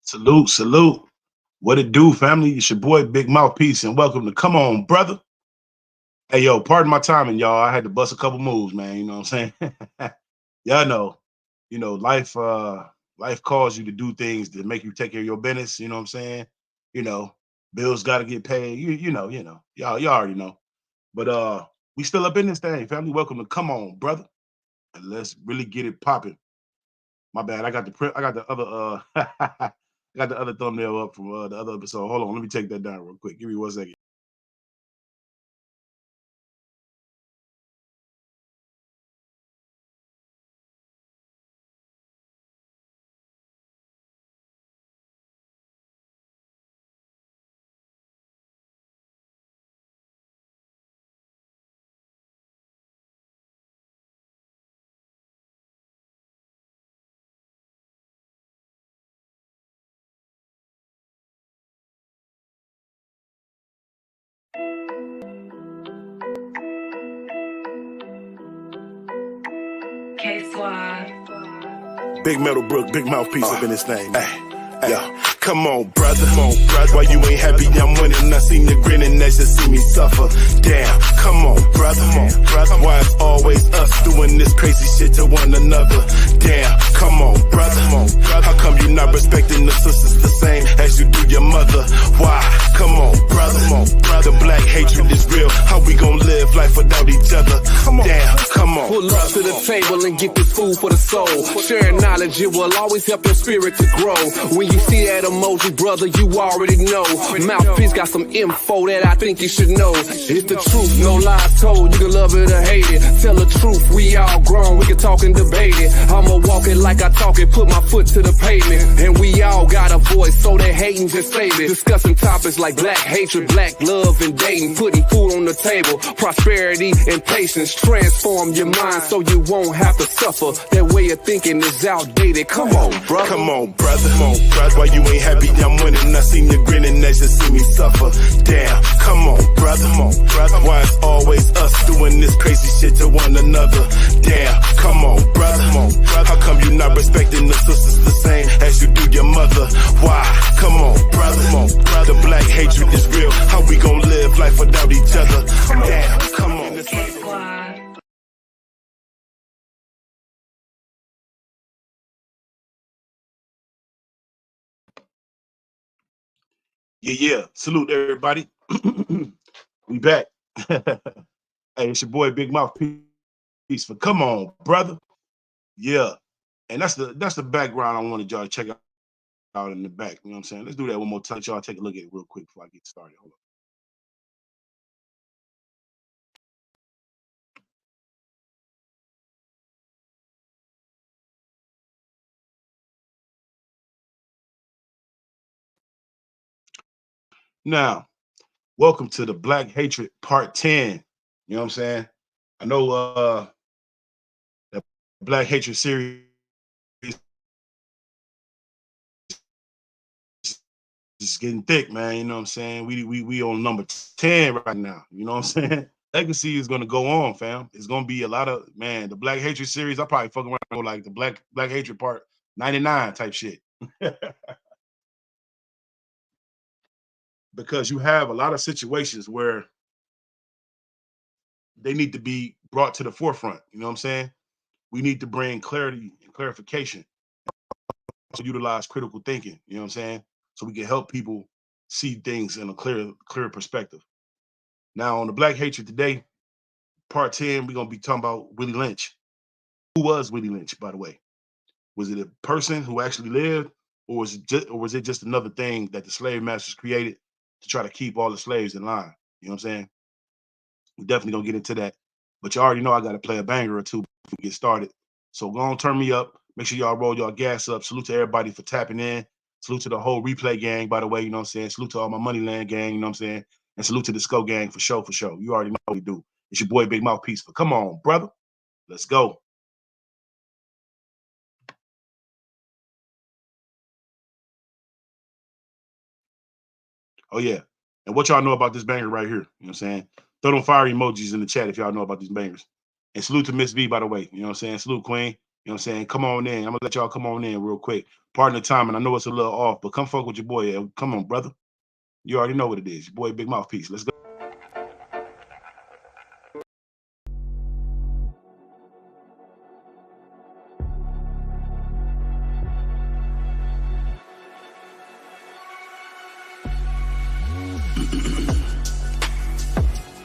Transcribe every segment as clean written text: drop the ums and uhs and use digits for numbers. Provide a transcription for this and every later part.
Salute, salute. What it do, family? It's your boy, Big Mouthpiece, and welcome to Come On, Brother. Hey, yo, pardon my timing, y'all. I had to bust a couple moves, man. You know what I'm saying? Y'all know, life calls you to do things that make you take care of your business. You know what I'm saying? You know, bills got to get paid. Y'all already know. But we still up in this thing, family. Welcome to Come On, Brother, and let's really get it popping. My bad. I got the other I got the other thumbnail up from the other episode. Hold on, let me take that down real quick. Give me 1 second. Big Metal Brook, Big Mouthpiece up in this thing. Yo, come on, brother. Why you ain't happy I'm winning? I seen you grinning as you see me suffer. Damn, come on, brother. Why it's always us doing this crazy shit to one another? Damn, come on, brother. How come you not respecting the sisters the same as you do your mother? Why? Come on, brother. The black hatred is real. How we gon' live life without each other? Damn, come on. Pull up to the table and get this food for the soul. Sharing knowledge, it will always help your spirit to grow. When you see that emoji, brother, you already know. Mouthpiece got some info that I think you should know. It's the truth, no lies told. You can love it or hate it. Tell the truth, we all grown. We can talk and debate it. I'ma walk it like I talk it, put my foot to the pavement. And we all got a voice, so that hating just save it. Discussing topics like black hatred, black love, and dating. Putting food on the table, prosperity and patience. Transform your mind so you won't have to suffer. That way of thinking is outdated. Come on, brother. Come on, brother. Why you ain't happy I'm winning? I seen you grinning as you see me suffer. Damn, come on, brother. Why it's always us doing this crazy shit to one another? Damn, come on, brother. How come you not respecting the sisters the same as you do your mother? Why? Come on, brother. The black hatred is real. How we gon' live life without each other? Damn, come on. Yeah. Salute everybody. We back. Hey, it's your boy Big Mouthpiece for Come On, Brother. Yeah. And that's the background I wanted y'all to check out in the back. You know what I'm saying? Let's do that one more time. Y'all take a look at it real quick before I get started. Hold on. Now, welcome to the Black Hatred Part 10. You know what I'm saying? I know the Black Hatred series is getting thick, man. You know what I'm saying? We on number 10 right now. You know what I'm saying? Legacy is gonna go on, fam. It's gonna be a lot of the Black Hatred series. I'll probably fuck around with like the Black Hatred Part 99 type shit. Because you have a lot of situations where they need to be brought to the forefront. You know what I'm saying? We need to bring clarity and clarification to utilize critical thinking. You know what I'm saying? So we can help people see things in a clear perspective. Now on the Black Hatred today, Part 10, we're gonna be talking about Willie Lynch. Who was Willie Lynch, by the way? Was it a person who actually lived, or was it just another thing that the slave masters created to try to keep all the slaves in line? You know what I'm saying? We're definitely gonna get into that. But you already know I gotta play a banger or two before we get started. So go on, turn me up. Make sure y'all roll y'all gas up. Salute to everybody for tapping in. Salute to the whole replay gang, by the way, you know what I'm saying? Salute to all my Moneyland gang, you know what I'm saying? And salute to the Sco gang for sure. You already know what we do. It's your boy Big Mouthpiece for Come On, Brother. Let's go. Oh yeah. And what y'all know about this banger right here? You know what I'm saying? Throw them fire emojis in the chat if y'all know about these bangers. And salute to Miss V, by the way. You know what I'm saying? Salute, Queen. You know know what I'm saying? Come on in. I'm gonna let y'all come on in real quick. Pardon the time, and I know it's a little off, but come fuck with your boy. Come on, brother. You already know what it is. Your boy Big Mouthpiece. Let's go.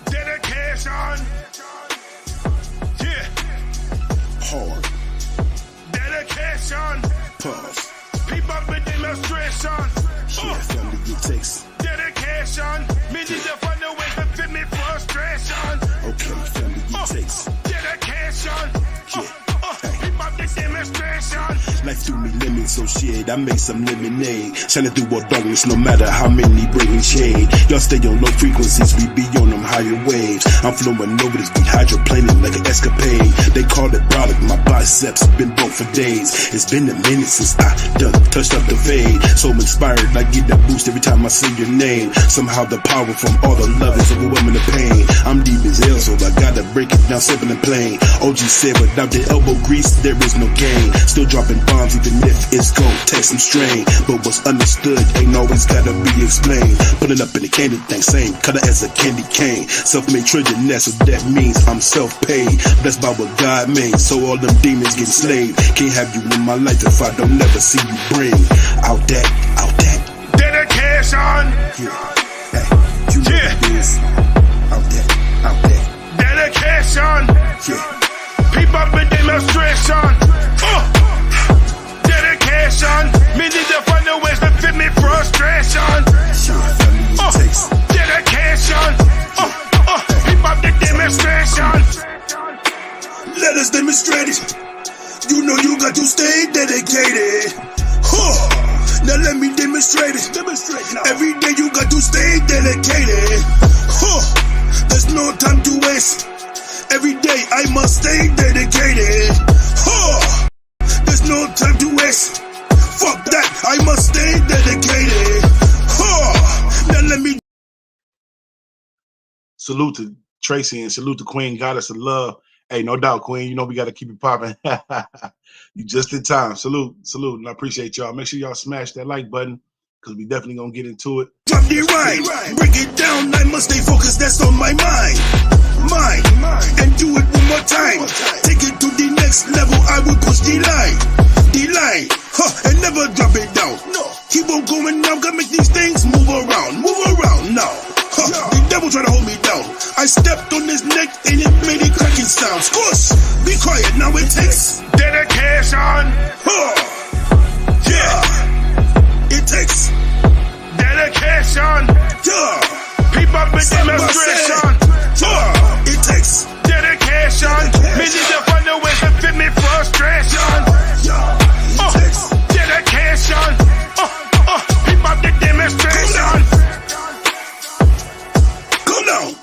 Dedication. Yeah. Hard. Dedication. Pause. People with demonstration. Yeah, family, it takes. Dedication. Me need to find a way to fit me frustration. Okay, family, it takes. Dedication. People with demonstration. Life threw me lemons, so shit, I made some lemonade. Shining through all darkness, no matter how many bringing shade. Y'all stay on low frequencies, we be on them higher waves. I'm flowing over this beat, hydroplaning like an escapade. They call it brolic, my biceps been broke for days. It's been a minute since I done touched up the fade. So inspired, I get that boost every time I see your name. Somehow the power from all the love is overwhelming the pain. I'm deep as hell, so I gotta break it down simple and plain. OG said without the elbow grease, there is no gain. Still dropping bombs even if it's gon' take some strain. But what's understood ain't always gotta be explained. Pulling up in the candy thing, same color as a candy cane. Self-made trillionaire, so that means I'm self-paid. Blessed by what God made, so all them demons get slayed. Can't have you in my life if I don't never see you bring out that dedication. Yeah, hey, you know what it is. Out that dedication. yeah. People with demonstration. Dedication. Me need to find a ways to fit me frustration. Yeah, family, it takes. Dedication. People with demonstration. Let us demonstrate it. You know you got to stay dedicated. Now let me demonstrate it. Every day you got to stay dedicated. There's no time to waste. Every day I must stay dedicated. There's no time to waste. Fuck that, I must stay dedicated. Now let me Salute to Tracy and salute to Queen Goddess of Love. Hey, no doubt, Queen. You know we got to keep it popping. You just in time. Salute, and I appreciate y'all. Make sure y'all smash that like button because we definitely gonna get into it. drop the rhyme. Break it down, I must stay focused, that's on my mind. And do it one more time. Take it to the next level, I will push the line, and never drop it down. Keep on going now, gotta make these things move around now. The devil try to hold me down. I stepped on his neck and it made it cracking sound. Squash, be quiet, now it takes Dedication. Yeah, it takes Dedication. Yeah, People with demonstration. it takes Dedication. Me need to find a way to fit me frustration. it takes. Dedication. People with demonstration. Go down.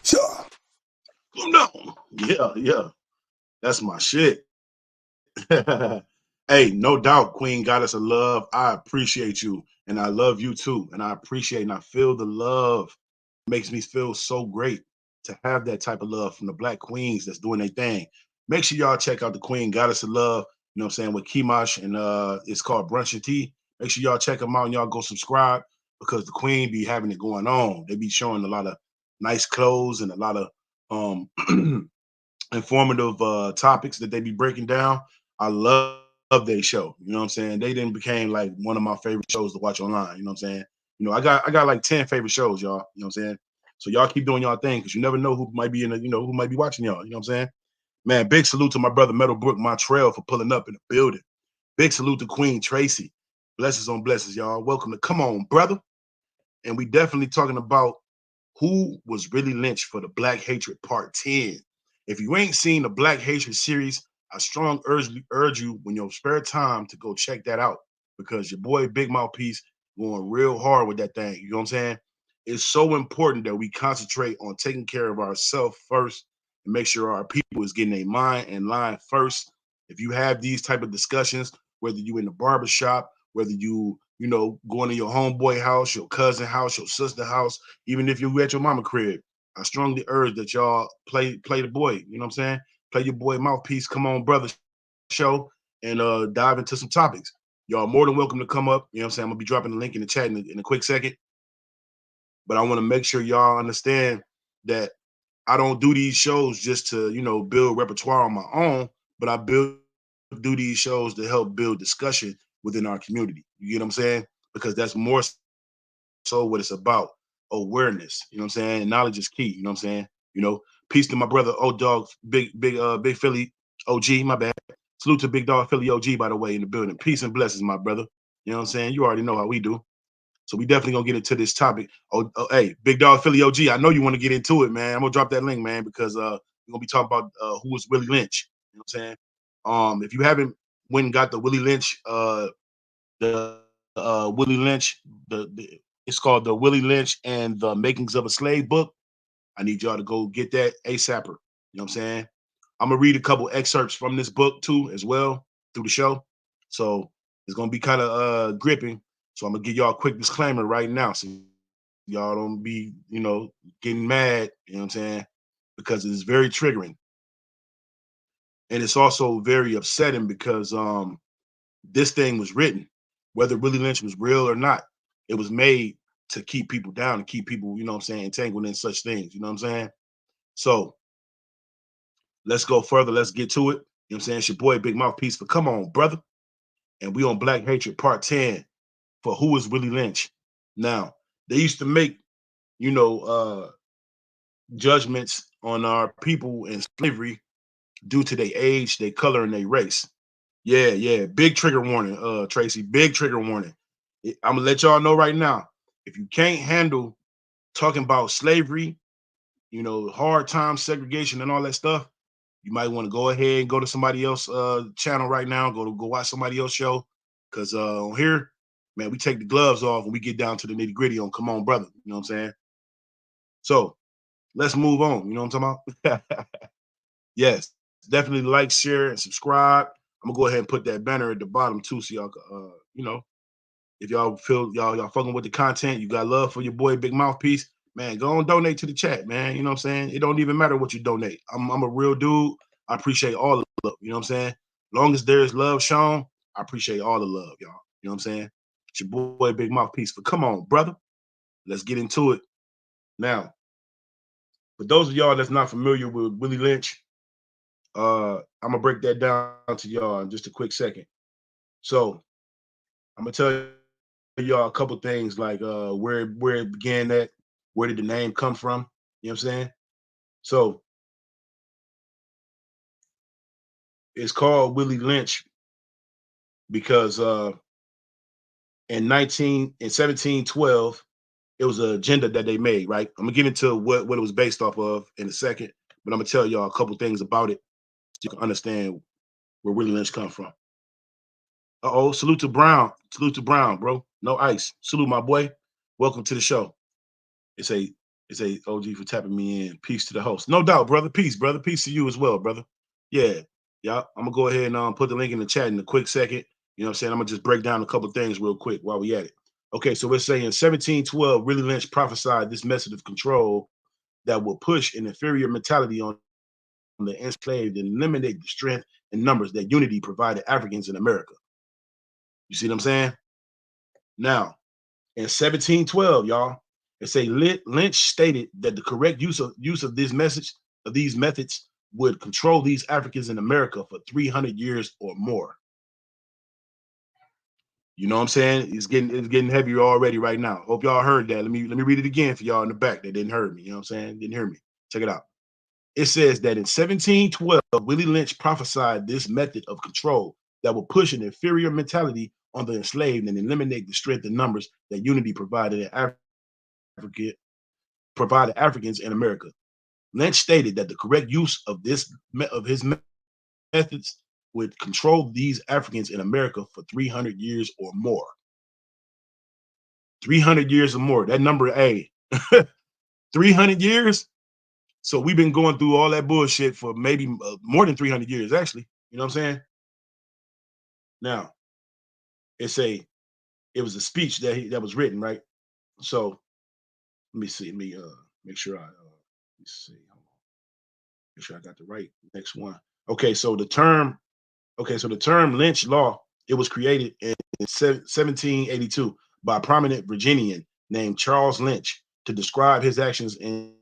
Sure. Come down. Yeah. That's my shit. Hey, no doubt, Queen Goddess of Love. I appreciate you, and I love you too. And I appreciate and I feel the love. It makes me feel so great to have that type of love from the Black queens that's doing their thing. Make sure y'all check out the Queen Goddess of Love. You know what I'm saying, with Kimash, and it's called Brunch and Tea. Make sure y'all check them out and y'all go subscribe because the Queen be having it going on. They be showing a lot of nice clothes and a lot of informative topics that they be breaking down. I love their show. You know what I'm saying? They then became like one of my favorite shows to watch online. You know what I'm saying? You know, I got like 10 favorite shows, y'all. You know what I'm saying? So y'all keep doing y'all thing because you never know who might be in the, who might be watching y'all. You know what I'm saying? Man, big salute to my brother Metalbrook Montreal for pulling up in the building. Big salute to Queen Tracy. Blessings on blessings, y'all. Welcome to Come On, Brother. And we definitely talking about who was really lynched for the Black Hatred Part 10. If you ain't seen the Black Hatred series, I strong urge you when your spare time to go check that out because your boy Big Mouthpiece going real hard with that thing. You know what I'm saying? It's so important that we concentrate on taking care of ourselves first and make sure our people is getting their mind in line first. If you have these type of discussions, whether you in the barbershop, whether you you know, going to your homeboy house, your cousin house, your sister house, even if you're at your mama crib. I strongly urge that y'all play the boy. You know what I'm saying? Play your boy mouthpiece. Come on, brother show, and dive into some topics. Y'all more than welcome to come up. You know what I'm saying? I'm gonna be dropping the link in the chat in a quick second. But I want to make sure y'all understand that I don't do these shows just to, you know, build repertoire on my own, but I do these shows to help build discussion within our community. You get what I'm saying? Because that's more so what it's about. Awareness. You know what I'm saying? And knowledge is key. You know what I'm saying? You know, peace to my brother, old dog, big Philly OG, my bad. Salute to Big Dog Philly OG, by the way, in the building. Peace and blessings, my brother. You know what I'm saying? You already know how we do. So we definitely gonna get into this topic. Hey, Big Dog Philly OG, I know you want to get into it, man. I'm gonna drop that link, man, because we're gonna be talking about who was Willie Lynch. You know what I'm saying? If you haven't went and got the Willie Lynch, the Willie Lynch, it's called the Willie Lynch and the Makings of a Slave book. I need y'all to go get that ASAPer. You know what I'm saying? I'm gonna read a couple excerpts from this book too, as well, through the show. So it's gonna be kind of gripping. So I'm gonna give y'all a quick disclaimer right now, so y'all don't be, you know, getting mad. You know what I'm saying? Because it's very triggering, and it's also very upsetting because this thing was written, whether Willie Lynch was real or not. It was made to keep people down, to keep people, you know what I'm saying, entangled in such things. You know what I'm saying? So let's go further. Let's get to it. You know what I'm saying? It's your boy Big Mouthpiece for Come On, Brother. And we on Black Hatred Part 10 for Who is Willie Lynch. Now, they used to make, you know, judgments on our people in slavery due to their age, their color, and their race. Yeah. Big trigger warning, Tracy. Big trigger warning. I'm gonna let y'all know right now. If you can't handle talking about slavery, you know, hard times, segregation, and all that stuff, you might want to go ahead and go to somebody else channel right now. Go watch somebody else show. Cause on here, man, we take the gloves off and we get down to the nitty-gritty on Come On, Brother. You know what I'm saying? So let's move on. You know what I'm talking about? Yes, definitely like, share, and subscribe. I'm gonna go ahead and put that banner at the bottom too, so y'all you know, if y'all feel y'all fucking with the content, you got love for your boy Big Mouthpiece, man, go and donate to the chat, man. You know what I'm saying? It don't even matter what you donate. I'm a real dude. I appreciate all the love. You know what I'm saying? As long as there's love shown, I appreciate all the love, y'all. You know what I'm saying? It's your boy Big Mouthpiece for Come On, Brother. Let's get into it. Now, for those of y'all that's not familiar with Willie Lynch, I'm gonna break that down to y'all in just a quick second. So I'm gonna tell y'all a couple things like where it began at, where did the name come from? You know what I'm saying? So it's called Willie Lynch because in 1712, it was an agenda that they made, right? I'm gonna get into what it was based off of in a second, but I'm gonna tell y'all a couple things about it so you can understand where Willie Lynch come from. Uh-oh, salute to Brown. Salute to Brown, bro. No ice. Salute, my boy. Welcome to the show. It's a OG for tapping me in. Peace to the host. No doubt, brother. Peace, brother. Peace to you as well, brother. Yeah. I'm gonna go ahead and put the link in the chat in a quick second. You know what I'm saying? I'm gonna just break down a couple things real quick while we at it. Okay, so we're saying 1712, Willie Lynch prophesied this method of control that will push an inferior mentality on the enslaved and eliminate the strength and numbers that unity provided Africans in America. You see what I'm saying? Now, in 1712, y'all, it say Lynch stated that the correct use of these methods would control these Africans in America for 300 years or more. You know what I'm saying? It's getting heavier already right now. Hope y'all heard that. Let me read it again for y'all in the back that didn't hear me. You know what I'm saying? Didn't hear me. Check it out. It says that in 1712, Willie Lynch prophesied this method of control that will push an inferior mentality on the enslaved and eliminate the strength and numbers that unity provided Africans in America. Lynch stated that the correct use of his methods would control these Africans in America for 300 years or more. 300 years or more. That number, 300 years. So we've been going through all that bullshit for maybe more than 300 years, actually. You know what I'm saying? Now, it's it was a speech that was written, right? So let me see. Let me make sure I let me see. Hold on. Make sure I got the right next one. Okay, so the term Lynch law, it was created in 1782 by a prominent Virginian named Charles Lynch to describe his actions in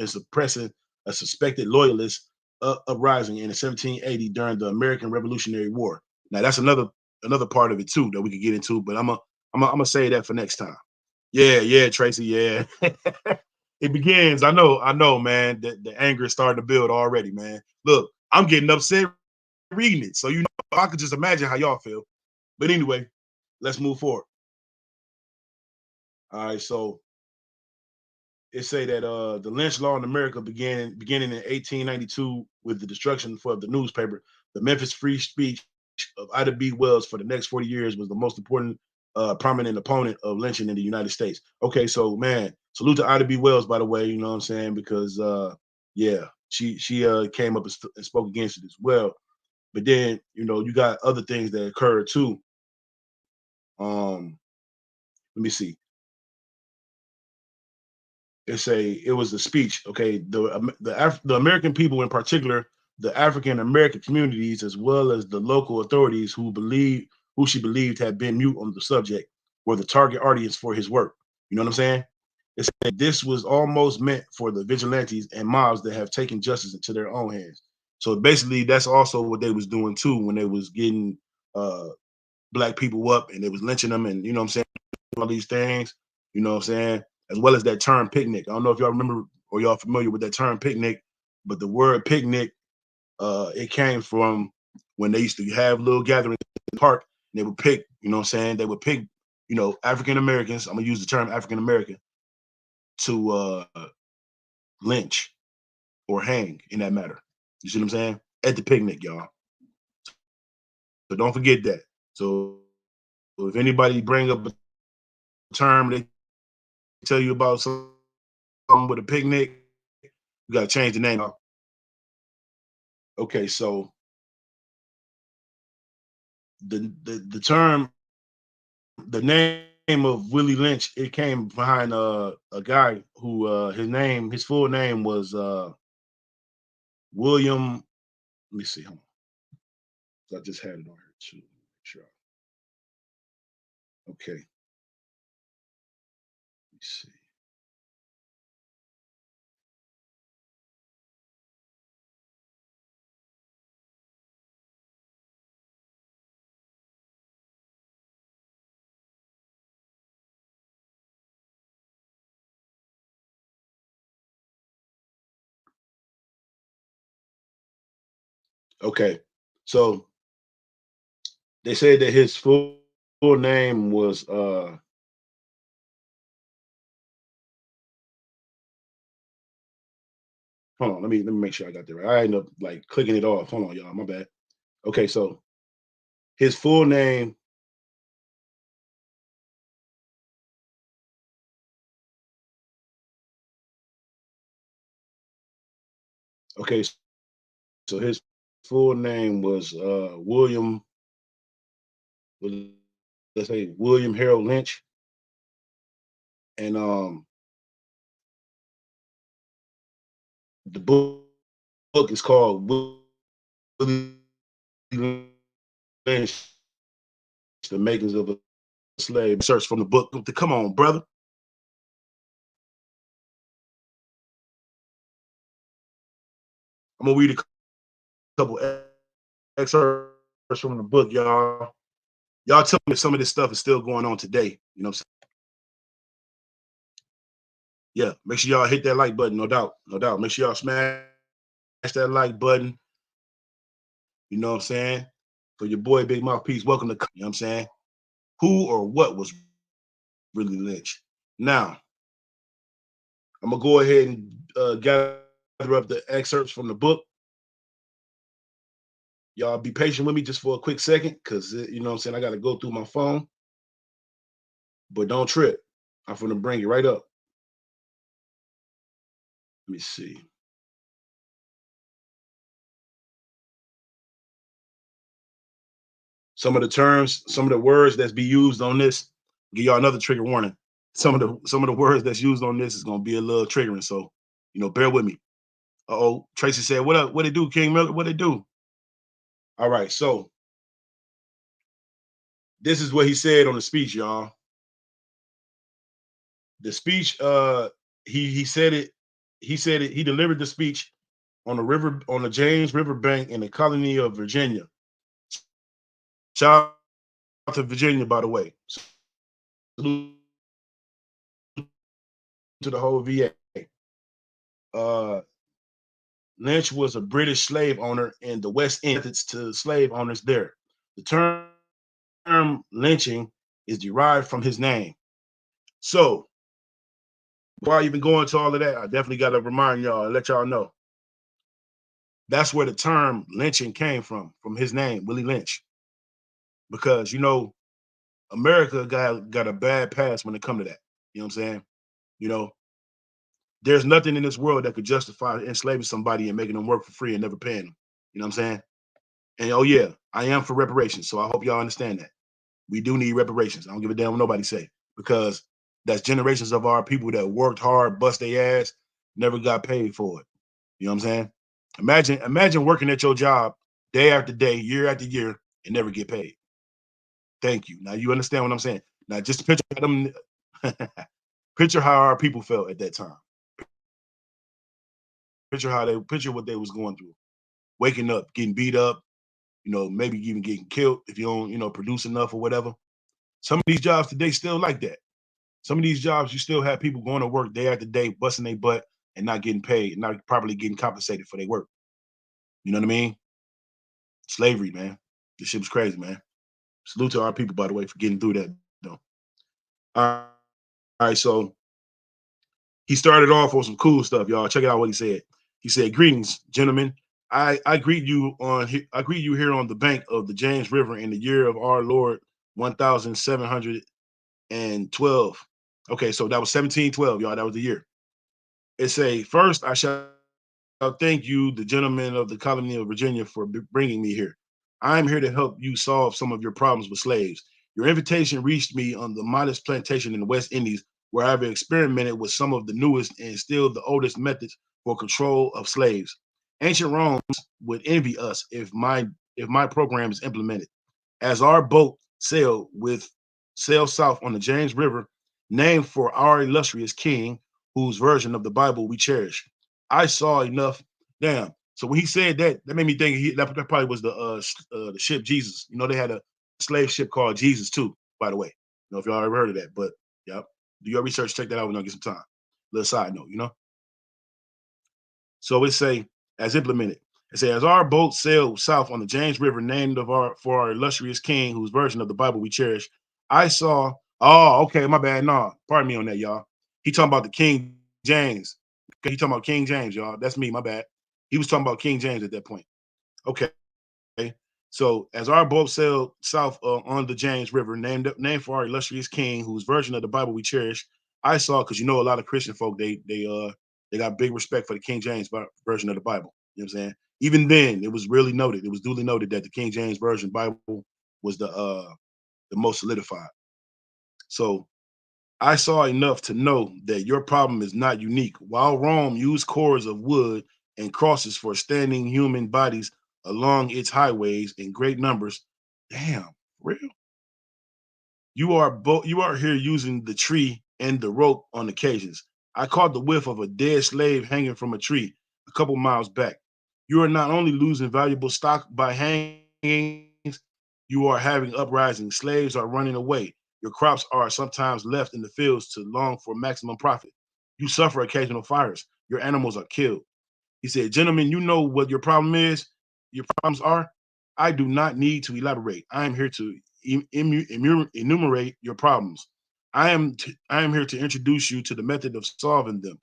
suppressing a suspected loyalist uprising in 1780 during the American Revolutionary War. Now that's another part of it too that we could get into, but I'm gonna say that for next time. Yeah, Tracy, yeah. It begins. I know, man. The anger is starting to build already, man. Look, I'm getting upset reading it. So I could just imagine how y'all feel. But anyway, let's move forward. All right, so it say that the lynch law in America beginning in 1892 with the destruction for the newspaper. The Memphis free speech of Ida B. Wells for the next 40 years was the most important prominent opponent of lynching in the United States. Okay, so man, salute to Ida B. Wells, by the way, you know what I'm saying? Because yeah, she came up and spoke against it as well. But then, you got other things that occurred too. Let me see. It was a speech. Okay, the American people in particular, the African American communities, as well as the local authorities who she believed had been mute on the subject, were the target audience for his work. You know what I'm saying? It said this was almost meant for the vigilantes and mobs that have taken justice into their own hands. So basically, that's also what they was doing too when they was getting uh, black people up and they was lynching them, and you know what I'm saying, all these things, you know what I'm saying, as well as that term picnic. I don't know if y'all remember or y'all familiar with that term picnic, but the word picnic, it came from when they used to have little gatherings in the park, and they would pick, you know what I'm saying, they would pick, African Americans, I'm gonna use the term African American, to lynch or hang in that matter. You see what I'm saying? At the picnic, y'all. So don't forget that. So if anybody bring up a term they tell you about something with a picnic, you gotta change the name. Okay, so the term, the name of Willie Lynch, it came behind a guy who his full name was William. Let me see. Hold on. I just had it on here too. Make sure. Okay. Let me see. Okay. So they said that his full name was hold on, let me make sure I got that right. I ended up like clicking it off. Hold on, y'all. My bad. Okay, so his full name. Okay, so his full name was William. Let's say William Harold Lynch, and the book is called Willie Lynch: The Makings of a Slave. Search from the book. Come on, brother. I'm gonna read a couple excerpts from the book, y'all. Y'all tell me if some of this stuff is still going on today. You know what I'm saying? Yeah, make sure y'all hit that like button, no doubt, no doubt. Make sure y'all smash that like button. You know what I'm saying? For your boy Big Mouthpiece, welcome to, you know what I'm saying? Who or what was Willie Lynch? Now, I'm gonna go ahead and gather up the excerpts from the book. Y'all be patient with me just for a quick second, because you know what I'm saying, I gotta go through my phone. But don't trip. I'm gonna bring it right up. Let me see. Some of the terms, some of the words that's be used on this, give y'all another trigger warning. Some of the words that's used on this is gonna be a little triggering. So, bear with me. Uh-oh, Tracy said, "What up? What it do, King Miller? What it do?" All right, so this is what he said on the speech, y'all. The speech, he said it. He said it. He delivered the speech on the James River bank in the colony of Virginia. Shout out to Virginia, by the way. Salute to the whole VA. Uh, Lynch was a British slave owner in the West End. Methods to slave owners there. The term lynching is derived from his name. So, before I even go into all of that, I definitely got to remind y'all and let y'all know that's where the term lynching came from his name, Willie Lynch. Because America got a bad past when it comes to that. You know what I'm saying? You know, there's nothing in this world that could justify enslaving somebody and making them work for free and never paying them. You know what I'm saying? And oh yeah, I am for reparations. So I hope y'all understand that. We do need reparations. I don't give a damn what nobody say, because that's generations of our people that worked hard, bust their ass, never got paid for it. You know what I'm saying? Imagine working at your job day after day, year after year, and never get paid. Thank you. Now you understand what I'm saying. Now just picture them, picture how our people felt at that time. Picture what they was going through. Waking up, getting beat up, maybe even getting killed if you don't, produce enough or whatever. Some of these jobs today still like that. Some of these jobs, you still have people going to work day after day, busting their butt and not getting paid, not properly getting compensated for their work. You know what I mean? Slavery, man. This shit was crazy, man. Salute to our people, by the way, for getting through that, though. All right, so he started off on some cool stuff, y'all. Check it out what he said. He said, "Greetings, gentlemen. I greet you here on the bank of the James River in the year of our Lord 1712." Okay, so that was 1712, y'all. That was the year. It say, "First, I shall thank you, the gentlemen of the colony of Virginia, for bringing me here. I am here to help you solve some of your problems with slaves. Your invitation reached me on the modest plantation in the West Indies, where I've experimented with some of the newest and still the oldest methods for control of slaves. Ancient Rome would envy us if my program is implemented. As our boat sailed south on the James River, named for our illustrious king, whose version of the Bible we cherish, I saw enough." Damn. So when he said that, that made me think that probably was the ship Jesus. They had a slave ship called Jesus too, by the way. If y'all ever heard of that, but yeah, do your research, check that out when y'all get some time. Little side note. So it say, as implemented. It says, as our boat sailed south on the James River, named for our illustrious king, whose version of the Bible we cherish, I saw. Oh, okay, my bad. No, pardon me on that, y'all. He talking about the King James. Okay, he talking about King James, y'all. That's me, my bad. He was talking about King James at that point. Okay. So as our boat sailed south on the James River, named for our illustrious king, whose version of the Bible we cherish, I saw, because a lot of Christian folk, they got big respect for the King James version of the Bible. You know what I'm saying? Even then, it was really noted. It was duly noted that the King James version Bible was the most solidified. So I saw enough to know that your problem is not unique. While Rome used cords of wood and crosses for standing human bodies along its highways in great numbers, damn, real. You are here using the tree and the rope on occasions. I caught the whiff of a dead slave hanging from a tree a couple miles back. You are not only losing valuable stock by hangings, you are having uprisings. Slaves are running away. Your crops are sometimes left in the fields to long for maximum profit. You suffer occasional fires. Your animals are killed. He said, gentlemen, you know what your problem is? Your problems are? I do not need to elaborate. I am here to enumerate your problems. I am here to introduce you to the method of solving them.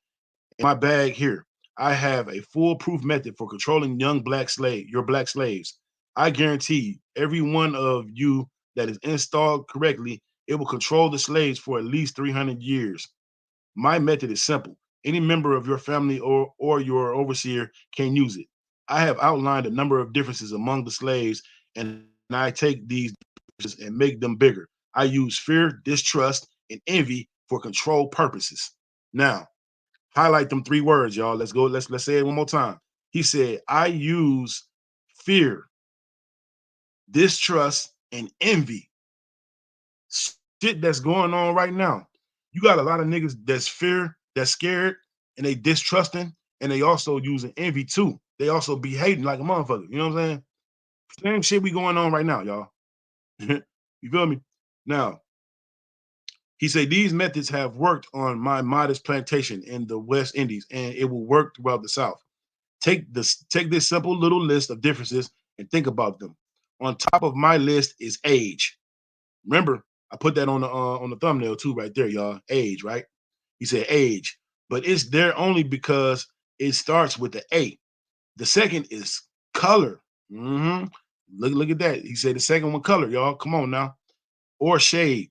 In my bag here, I have a foolproof method for controlling your black slaves. I guarantee every one of you that is installed correctly, it will control the slaves for at least 300 years. My method is simple. Any member of your family or your overseer can use it. I have outlined a number of differences among the slaves and I take these and make them bigger. I use fear, distrust, and envy for control purposes. Now, highlight them 3 words, y'all. Let's go. Let's say it one more time. He said, I use fear, distrust, and envy. Shit that's going on right now. You got a lot of niggas that's fear, that's scared, and they distrusting, and they also using envy too. They also be hating like a motherfucker. You know what I'm saying? Same shit we going on right now, y'all. You feel me? Now, he said these methods have worked on my modest plantation in the West Indies, and it will work throughout the South. Take this simple little list of differences and think about them. On top of my list is age. Remember, I put that on the thumbnail too, right there, y'all. Age, right? He said age, but it's there only because it starts with the A. The second is color. Look at that. He said the second one, color, y'all. Come on now. Or shade.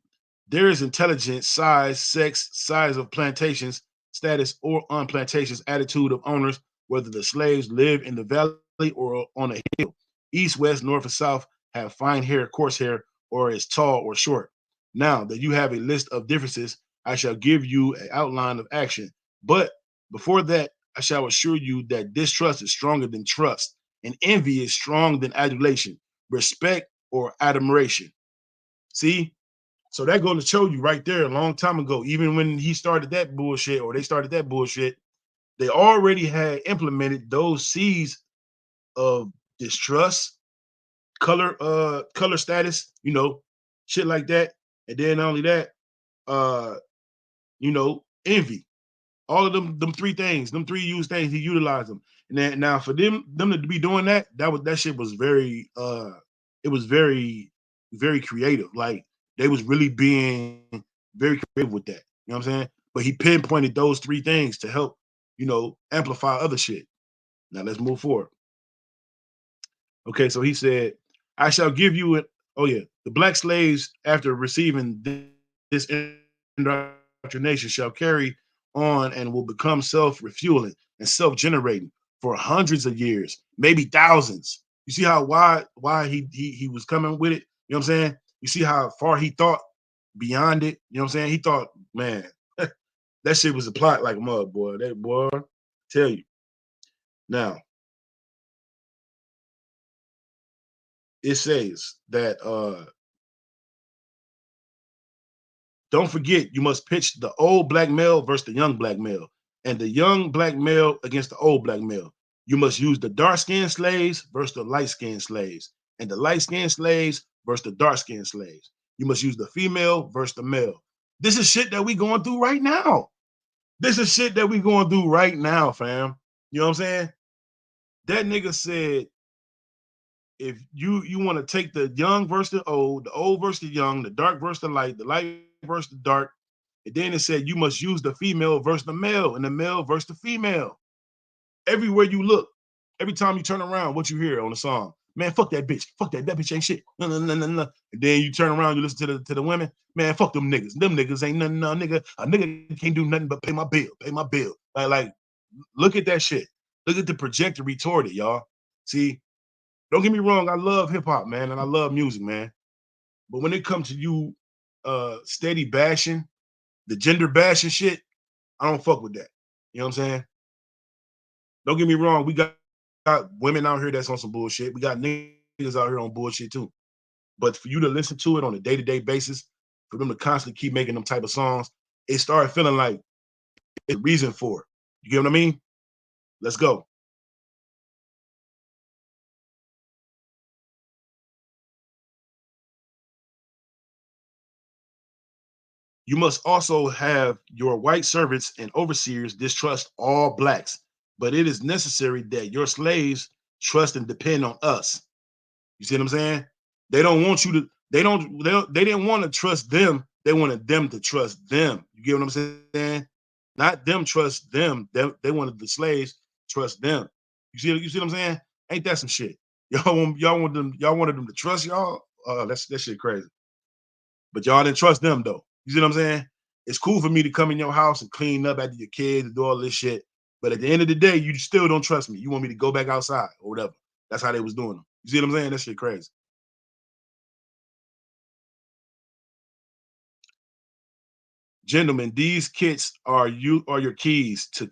There is intelligence, size, sex, size of plantations, status, or on plantations, attitude of owners, whether the slaves live in the valley or on a hill. East, west, north, and south have fine hair, coarse hair, or is tall or short. Now that you have a list of differences, I shall give you an outline of action. But before that, I shall assure you that distrust is stronger than trust, and envy is stronger than adulation, respect, or admiration. See? So that goes to show you right there a long time ago, even when he started that bullshit or they started that bullshit, they already had implemented those seeds of distrust, color status, shit like that. And then not only that, uh, envy. All of them 3 things, them 3 used things, he utilized them. And then now for them to be doing that shit was very it was very, very creative. Like they was really being very creative with that. You know what I'm saying? But he pinpointed those 3 things to help, amplify other shit. Now let's move forward. Okay, so he said, I shall give you it. Oh, yeah. The black slaves, after receiving this indoctrination, shall carry on and will become self-refueling and self-generating for hundreds of years, maybe thousands. You see how why he was coming with it? You know what I'm saying? You see how far he thought beyond it? You know what I'm saying? He thought, man, that shit was a plot like a mug, boy. That boy, tell you. Now, it says that don't forget you must pitch the old black male versus the young black male, and the young black male against the old black male. You must use the dark-skinned slaves versus the light-skinned slaves, and the light-skinned slaves versus the dark-skinned slaves. You must use the female versus the male. This is shit that we going through right now. This is shit that we going through right now, fam. You know what I'm saying? That nigga said, if you want to take the young versus the old versus the young, the dark versus the light versus the dark, and then it said you must use the female versus the male and the male versus the female. Everywhere you look, every time you turn around, what you hear on the song, man, fuck that bitch, that bitch ain't shit. No. And then you turn around, you listen to the women, man, fuck them niggas ain't nothing. No, nigga, a nigga can't do nothing but pay my bill. Like, look at that shit. Look at the trajectory toward it, y'all. See. Don't get me wrong, I love hip hop, man, and I love music, man. But when it comes to you steady bashing, the gender bashing shit, I don't fuck with that. You know what I'm saying? Don't get me wrong, we got women out here that's on some bullshit. We got niggas out here on bullshit too. But for you to listen to it on a day-to-day basis, for them to constantly keep making them type of songs, it started feeling like it's a reason for it. You get what I mean? Let's go. You must also have your white servants and overseers distrust all blacks, but it is necessary that your slaves trust and depend on us. You see what I'm saying? They don't want you to, they didn't want to trust them. They wanted them to trust them. You get what I'm saying? Not them trust them. They wanted the slaves trust them. You see what I'm saying? Ain't that some shit? Y'all wanted them to trust y'all? That shit crazy. But y'all didn't trust them though. You see what I'm saying? It's cool for me to come in your house and clean up after your kids and do all this shit. But at the end of the day, you still don't trust me. You want me to go back outside or whatever. That's how they was doing them. You see what I'm saying? That shit crazy. Gentlemen, these kits are your keys to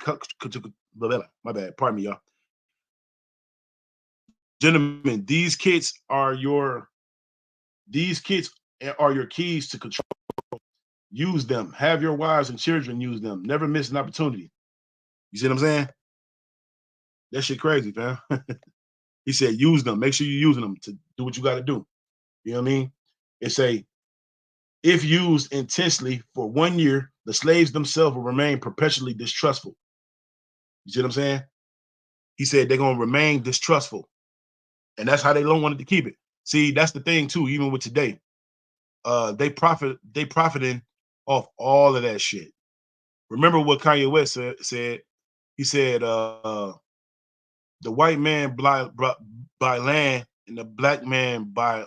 my bad, pardon me, y'all. Gentlemen, these kits are your keys to control. Use them. Have your wives and children use them. Never miss an opportunity. You see what I'm saying? That shit crazy, fam. He said, use them. Make sure you're using them to do what you got to do. You know what I mean? It's if used intensely for 1 year, the slaves themselves will remain perpetually distrustful. You see what I'm saying? He said they're gonna remain distrustful, and that's how they don't want to keep it. See, that's the thing too. Even with today, they profiting off all of that shit. Remember what Kanye West said? He said, "The white man by land, and the black man by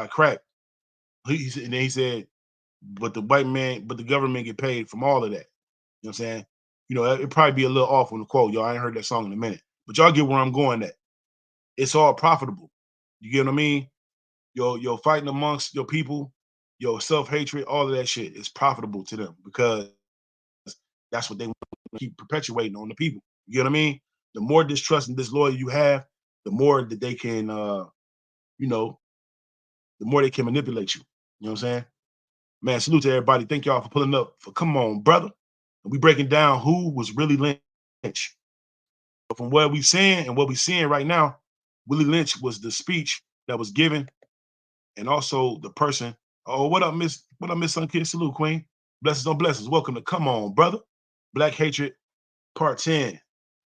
crack." And then he said, "But the government get paid from all of that." You know what I'm saying? You know, it'd probably be a little off on the quote, y'all. I ain't heard that song in a minute, but y'all get where I'm going at. It's all profitable. You get what I mean? Your fighting amongst your people, your self-hatred, all of that shit is profitable to them because that's what they want to keep perpetuating on the people. You get what I mean? The more distrust and disloyal you have, the more that they can you know, the more they can manipulate you. You know what I'm saying? Man, salute to everybody. Thank y'all for pulling up for Come On, Brother. And we breaking down who was Willie Lynch. But from what we saying and what we seeing right now, Willie Lynch was the speech that was given, and also the person. Oh, what up, Miss? What up, Miss Sunkid? Salute, Queen. Blessings on blessings. Welcome to Come On, Brother. Black Hatred, Part 10.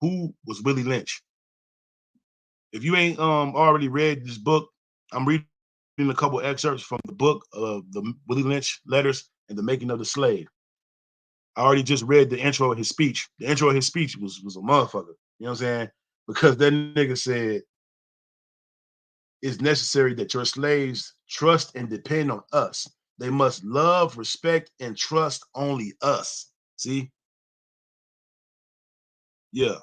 Who was Willie Lynch? If you ain't already read this book, I'm reading a couple excerpts from the book of the Willie Lynch letters and the making of the slave. I already just read the intro of his speech. The intro of his speech was a motherfucker. You know what I'm saying? Because that nigga said it's necessary that your slaves trust and depend on us. They must love, respect, and trust only us. See? Yeah.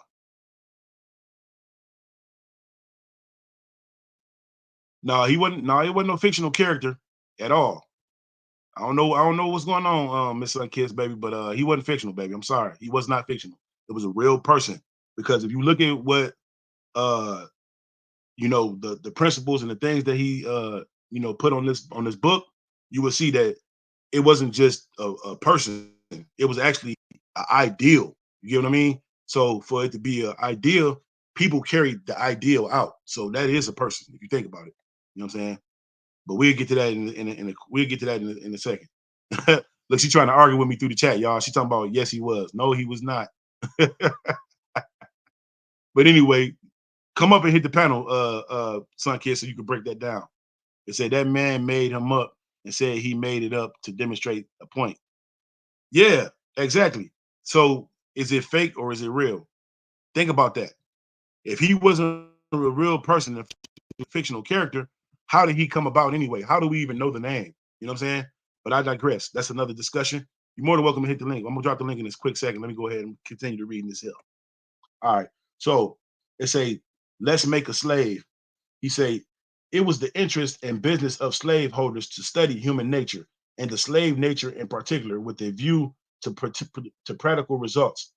No, he wasn't. No, he wasn't no fictional character at all. I don't know what's going on, Miss Kiss, baby, but he wasn't fictional, baby. I'm sorry. He was not fictional. It was a real person. Because if you look at what you know, the principles and the things that he you know, put on this book, you will see that it wasn't just a person, it was actually an ideal. You get what I mean? So for it to be an ideal, people carried the ideal out. So that is a person, if you think about it. You know what I'm saying? But we'll get to that in a second. Look, she's trying to argue with me through the chat, y'all. She's talking about yes, he was. No, he was not. But anyway, come up and hit the panel, Sun Kid, so you can break that down. It said that man made him up and said he made it up to demonstrate a point. Yeah, exactly. So is it fake or is it real? Think about that. If he wasn't a real person, a fictional character, how did he come about anyway? How do we even know the name? You know what I'm saying? But I digress. That's another discussion. You're more than welcome to hit the link. I'm gonna drop the link in this quick second. Let me go ahead and continue to read this here. All right. So it say, let's make a slave. He say, it was the interest and business of slaveholders to study human nature and the slave nature in particular with a view to practical results.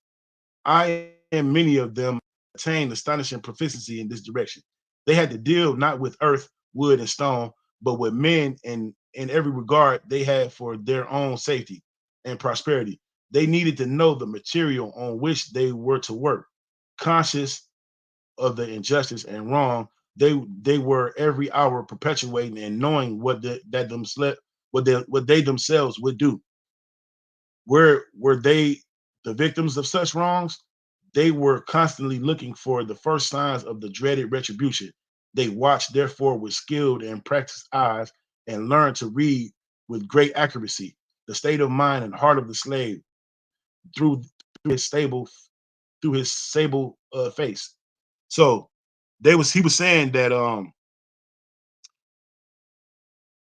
I and many of them attained astonishing proficiency in this direction. They had to deal not with earth, wood, and stone, but with men and in every regard they had for their own safety and prosperity. They needed to know the material on which they were to work. Conscious of the injustice and wrong, they were every hour perpetuating and knowing what they themselves would do. Were they the victims of such wrongs? They were constantly looking for the first signs of the dreaded retribution. They watched, therefore, with skilled and practiced eyes and learned to read with great accuracy the state of mind and heart of the slave through his sable face. So he was saying that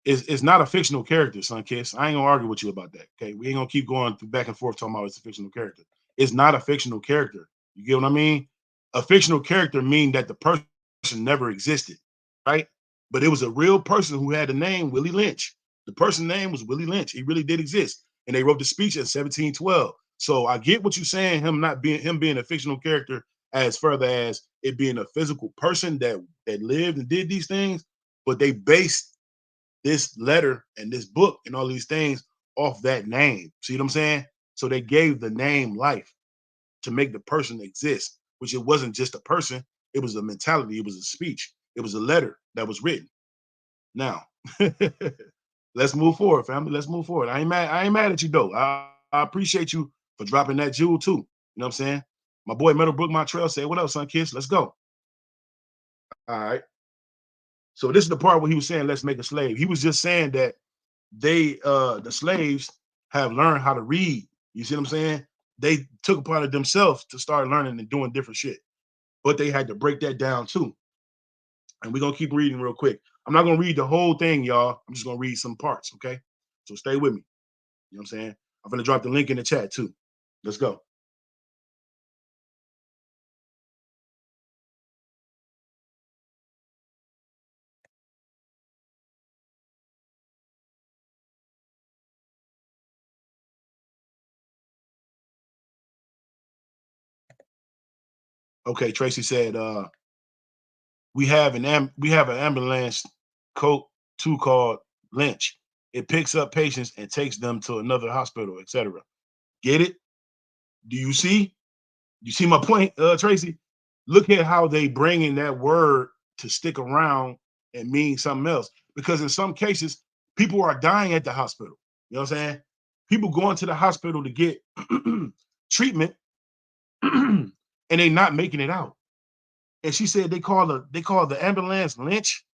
it's not a fictional character, Son Kiss. I ain't gonna argue with you about that. Okay, we ain't gonna keep going back and forth talking about it's a fictional character. It's not a fictional character. You get what I mean? A fictional character mean that the person never existed, right? But it was a real person who had the name Willie Lynch. The person's name was Willie Lynch. He really did exist. and they wrote the speech in 1712. So I get what you're saying, him being a fictional character, as further as it being a physical person that lived and did these things, but they based this letter and this book and all these things off that name. See what I'm saying? So they gave the name life to make the person exist, which it wasn't just a person, it was a mentality, it was a speech, it was a letter that was written. Now, let's move forward, family. Let's move forward. I ain't mad at you though. I appreciate you for dropping that jewel too. You know what I'm saying? My boy Meadowbrook Montreal said, "What up, son, kiss? Let's go." All right. So this is the part where he was saying, "Let's make a slave." He was just saying that the slaves have learned how to read. You see what I'm saying? They took upon it themselves to start learning and doing different shit, but they had to break that down too. And we're gonna keep reading real quick. I'm not gonna read the whole thing, y'all. I'm just gonna read some parts, okay? So stay with me. You know what I'm saying? I'm gonna drop the link in the chat too. Let's go. Okay, Tracy said, we have an ambulance code 2 called Lynch. It picks up patients and takes them to another hospital, etc. Get it? Do you see? You see my point, Tracy? Look at how they bring in that word to stick around and mean something else. Because in some cases, people are dying at the hospital. You know what I'm saying? People going to the hospital to get treatment and they not making it out. And she said they call the ambulance Lynch.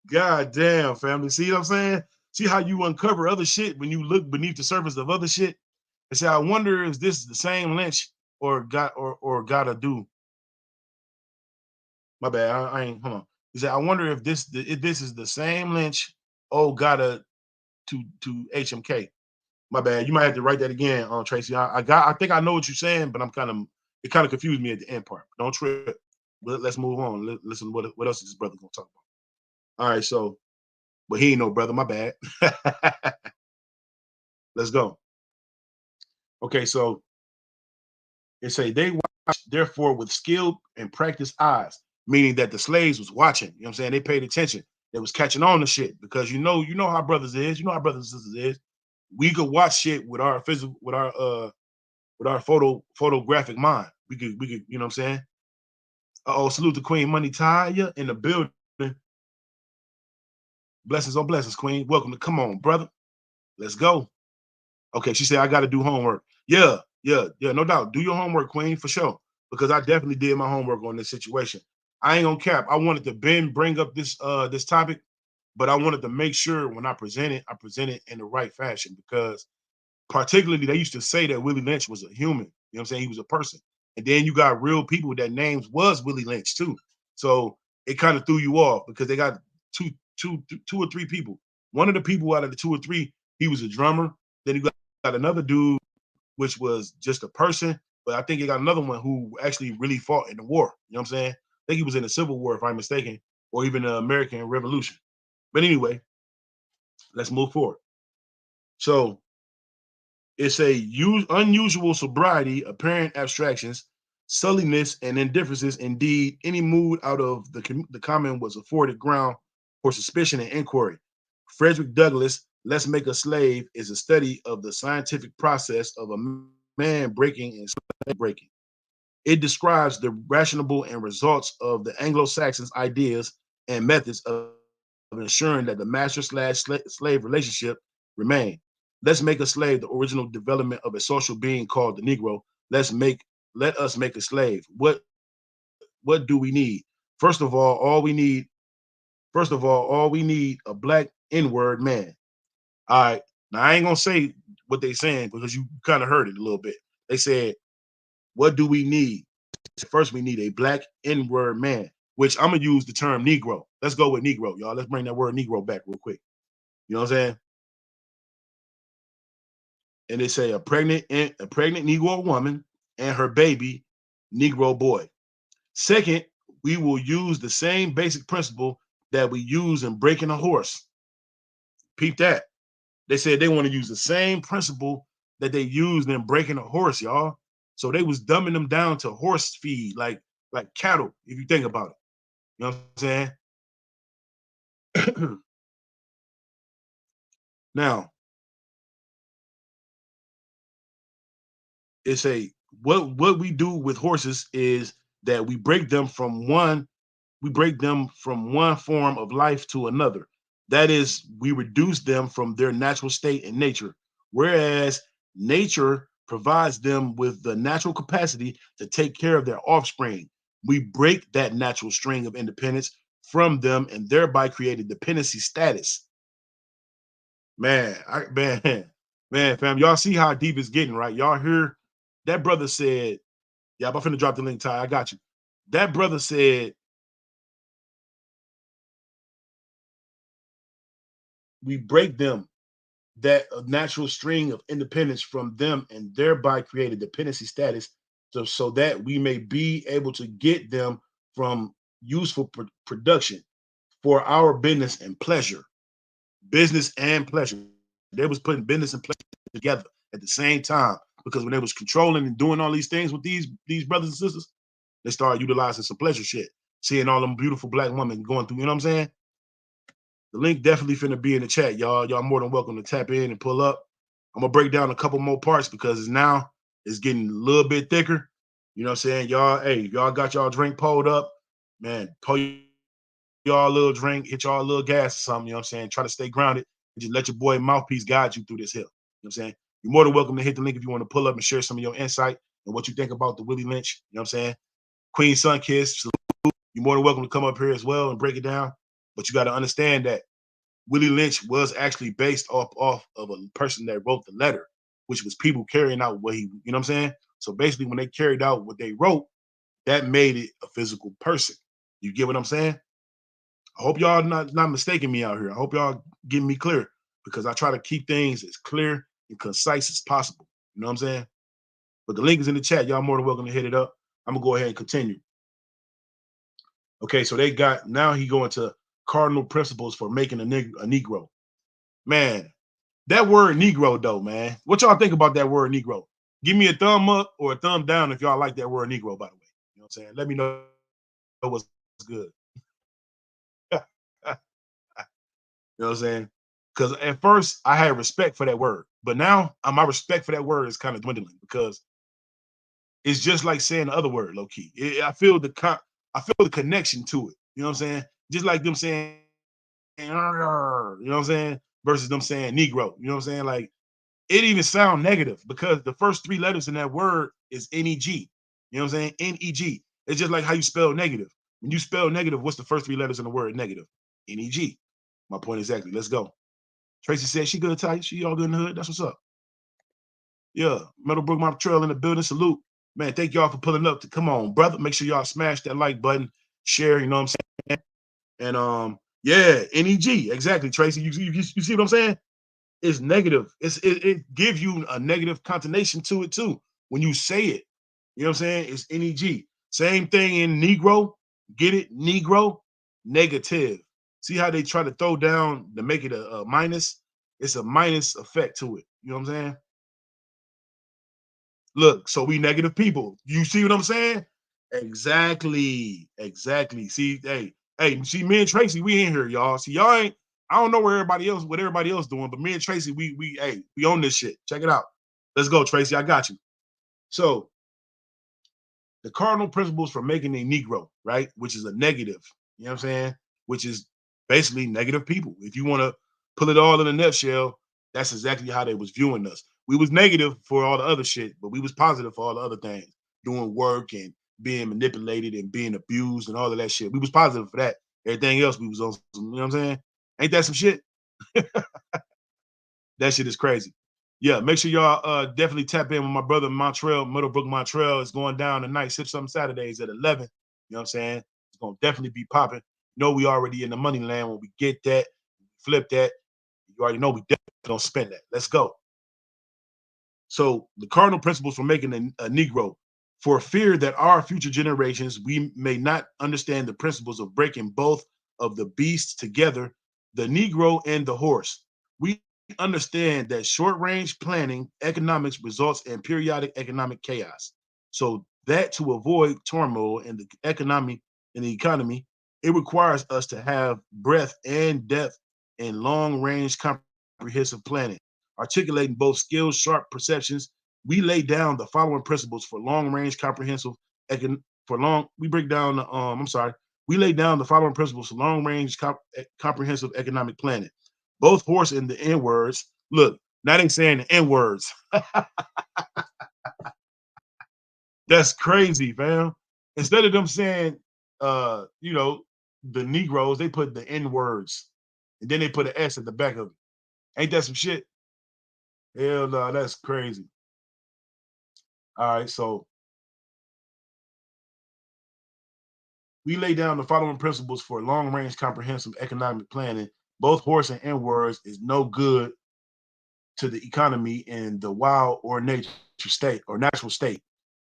God damn, family. See what I'm saying? See how you uncover other shit when you look beneath the surface of other shit? And say, I wonder if this is the same Lynch or gotta do. My bad. I ain't hold on. He said, I wonder if this is the same Lynch. Oh, gotta to HMK. My bad. You might have to write that again, Tracy. I think I know what you're saying, but it kind of confused me at the end part. Don't trip. Let's move on. Listen, what else is this brother gonna talk about? All right, so, but he ain't no brother. My bad. Let's go. Okay, so it say they watched, therefore, with skilled and practiced eyes, meaning that the slaves was watching. You know what I'm saying? They paid attention. They was catching on to shit because you know how brothers is. You know how brothers and sisters is. We could watch shit with our physical, with our photographic mind. We could, you know what I'm saying? Oh, salute to Queen Money Taya in the building. Blessings on blessings, Queen. Welcome to come on, brother. Let's go. Okay, she said I got to do homework. Yeah, no doubt. Do your homework, Queen, for sure. Because I definitely did my homework on this situation. I ain't gonna cap. I wanted to bring up this topic, but I wanted to make sure when I present it in the right fashion because particularly they used to say that Willie Lynch was a human. You know what I'm saying? He was a person. And then you got real people that names was Willie Lynch too. So it kind of threw you off because they got two or three people. One of the people out of the two or three, he was a drummer. Then you got another dude, which was just a person. But I think you got another one who actually really fought in the war. You know what I'm saying? I think he was in the Civil War, if I'm mistaken, or even the American Revolution. But anyway, let's move forward. So it's a unusual sobriety, apparent abstractions, sulliness, and indifferences. Indeed, any mood out of the common was afforded ground for suspicion and inquiry. Frederick Douglass, Let's Make a Slave, is a study of the scientific process of a man breaking and slave breaking. It describes the rationale and results of the Anglo-Saxons' ideas and methods of ensuring that the master/slave relationship remain. Let's Make a Slave, the original development of a social being called the Negro. Let us make a slave. What do we need? First of all we need a black N-word man. All right. Now I ain't gonna say what they saying because you kind of heard it a little bit. They said, what do we need? First, we need a black N-word man, which I'm gonna use the term Negro. Let's go with Negro, y'all. Let's bring that word Negro back real quick. You know what I'm saying? And they say a pregnant Negro woman and her baby Negro boy. Second, we will use the same basic principle that we use in breaking a horse. Peep that. They said they want to use the same principle that they used in breaking a horse, y'all. So they was dumbing them down to horse feed, like cattle, if you think about it. You know what I'm saying? Now, it's a what we do with horses is that we break them from one form of life to another. That is, we reduce them from their natural state in nature, whereas nature provides them with the natural capacity to take care of their offspring. We break that natural string of independence from them and thereby create a dependency status. Man, man, fam, y'all see how deep it's getting, right? Y'all hear that brother said, yeah, I'm finna drop the link, Ty. I got you. That brother said, we break them that natural string of independence from them and thereby create a dependency status so that we may be able to get them from useful production for our business and pleasure. They was putting business and pleasure together at the same time, because when they was controlling and doing all these things with these brothers and sisters, they started utilizing some pleasure shit, seeing all them beautiful black women going through, you know what I'm saying? The link definitely finna be in the chat, y'all. Y'all more than welcome to tap in and pull up. I'm gonna break down a couple more parts because it's getting a little bit thicker. You know what I'm saying? Y'all, hey, y'all got y'all drink pulled up, man, pull y'all a little drink, hit y'all a little gas or something, you know what I'm saying? Try to stay grounded and just let your boy Mouthpiece guide you through this hill. You know what I'm saying? You're more than welcome to hit the link if you want to pull up and share some of your insight and what you think about the Willie Lynch, you know what I'm saying? Queen Sunkiss, you're more than welcome to come up here as well and break it down. But you got to understand that Willie Lynch was actually based off of a person that wrote the letter, which was people carrying out what he, you know what I'm saying? So basically, when they carried out what they wrote, that made it a physical person. You get what I'm saying? I hope y'all not mistaking me out here. I hope y'all getting me clear, because I try to keep things as clear and concise as possible. You know what I'm saying? But the link is in the chat. Y'all more than welcome to hit it up. I'm gonna go ahead and continue. Okay, so they got, now he going to cardinal principles for making a Negro. Man, that word Negro though, man. What y'all think about that word Negro? Give me a thumb up or a thumb down if y'all like that word Negro, by the way. You know what I'm saying? Let me know what's good. You know what I'm saying? Because at first I had respect for that word, but now my respect for that word is kind of dwindling, because it's just like saying the other word, low key. I feel the connection to it. You know what I'm saying? Just like them saying, you know what I'm saying, versus them saying Negro. You know what I'm saying? Like, it even sound negative because the first three letters in that word is N-E-G. You know what I'm saying? N-E-G. It's just like how you spell negative. When you spell negative, what's the first three letters in the word negative? N-E-G. My point exactly. Let's go. Tracy said she good, Ty. She all good in the hood. That's what's up. Yeah. Meadowbrook Montreal in the building. Salute. Man, thank y'all for pulling up. Come on, brother. Make sure y'all smash that like button. Share, you know what I'm saying? And yeah, N-E-G. Exactly, Tracy. You see what I'm saying? It's negative. It gives you a negative connotation to it too when you say it. You know what I'm saying? It's N-E-G. Same thing in Negro. Get it? Negro. Negative. See how they try to throw down to make it a minus? It's a minus effect to it. You know what I'm saying? Look, so we negative people. You see what I'm saying? Exactly. Exactly. See, hey, see, me and Tracy, we in here, y'all. See, y'all ain't, I don't know what everybody else doing, but me and Tracy, we own this shit. Check it out. Let's go, Tracy. I got you. So the cardinal principles for making a Negro, right? Which is a negative, you know what I'm saying? Which is basically negative people. If you want to pull it all in a nutshell, that's exactly how they was viewing us. We was negative for all the other shit, but we was positive for all the other things, doing work and being manipulated and being abused and all of that shit. We was positive for that. Everything else we was on, you know what I'm saying? Ain't that some shit? That shit is crazy. Yeah, make sure y'all definitely tap in with my brother Montreal, Middlebrook Montreal. Is going down tonight, Sip Something Saturdays at 11. You know what I'm saying? It's going to definitely be popping. You know we already in the money land. When we get that, flip that, you already know we definitely don't spend that. Let's go. So the cardinal principles for making a Negro, for fear that our future generations, we may not understand the principles of breaking both of the beasts together, the Negro and the horse. We understand that short-range planning economics results in periodic economic chaos. So that to avoid turmoil in the economy, it requires us to have breadth and depth in long-range comprehensive planning, articulating both skills, sharp perceptions. We lay down the following principles for long-range comprehensive for long. We break down the I'm sorry. We lay down the following principles for long-range comprehensive economic planning. Both horse and the N words. Look, now they saying the N words. That's crazy, fam. Instead of them saying, the Negroes, they put the N words, and then they put an S at the back of it. Ain't that some shit? Hell no, that's crazy. All right, so we lay down the following principles for long-range comprehensive economic planning. Both horse and N words is no good to the economy in the wild or nature state or natural state.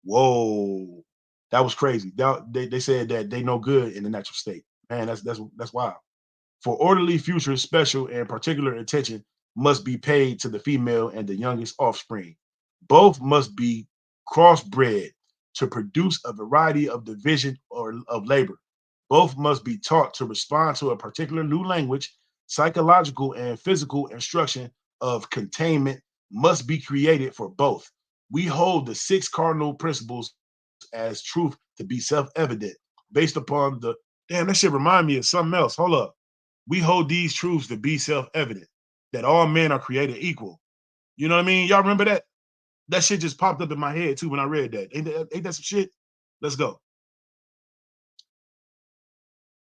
Whoa, that was crazy. They said that they no good in the natural state. Man, that's wild. For orderly future, special and particular attention must be paid to the female and the youngest offspring. Both must be crossbred to produce a variety of division or of labor. Both must be taught to respond to a particular new language. Psychological and physical instruction of containment must be created for both. We hold the six cardinal principles as truth to be self-evident based upon the damn, that shit remind me of something else. Hold up. We hold these truths to be self-evident that all men are created equal. You know what I mean? Y'all remember that? That shit just popped up in my head too when I read that. Ain't that some shit? Let's go.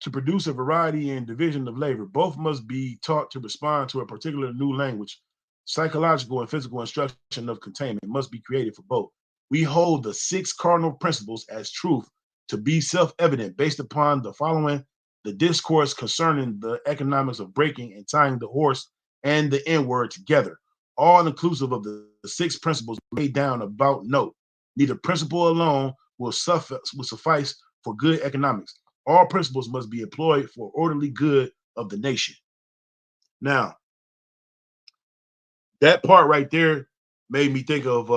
To produce a variety and division of labor, both must be taught to respond to a particular new language. Psychological and physical instruction of containment must be created for both. We hold the six cardinal principles as truth to be self-evident based upon the following: the discourse concerning the economics of breaking and tying the horse and the N word together, all inclusive of the six principles laid down about note. Neither principle alone will suffice for good economics. All principles must be employed for orderly good of the nation. Now, that part right there made me think of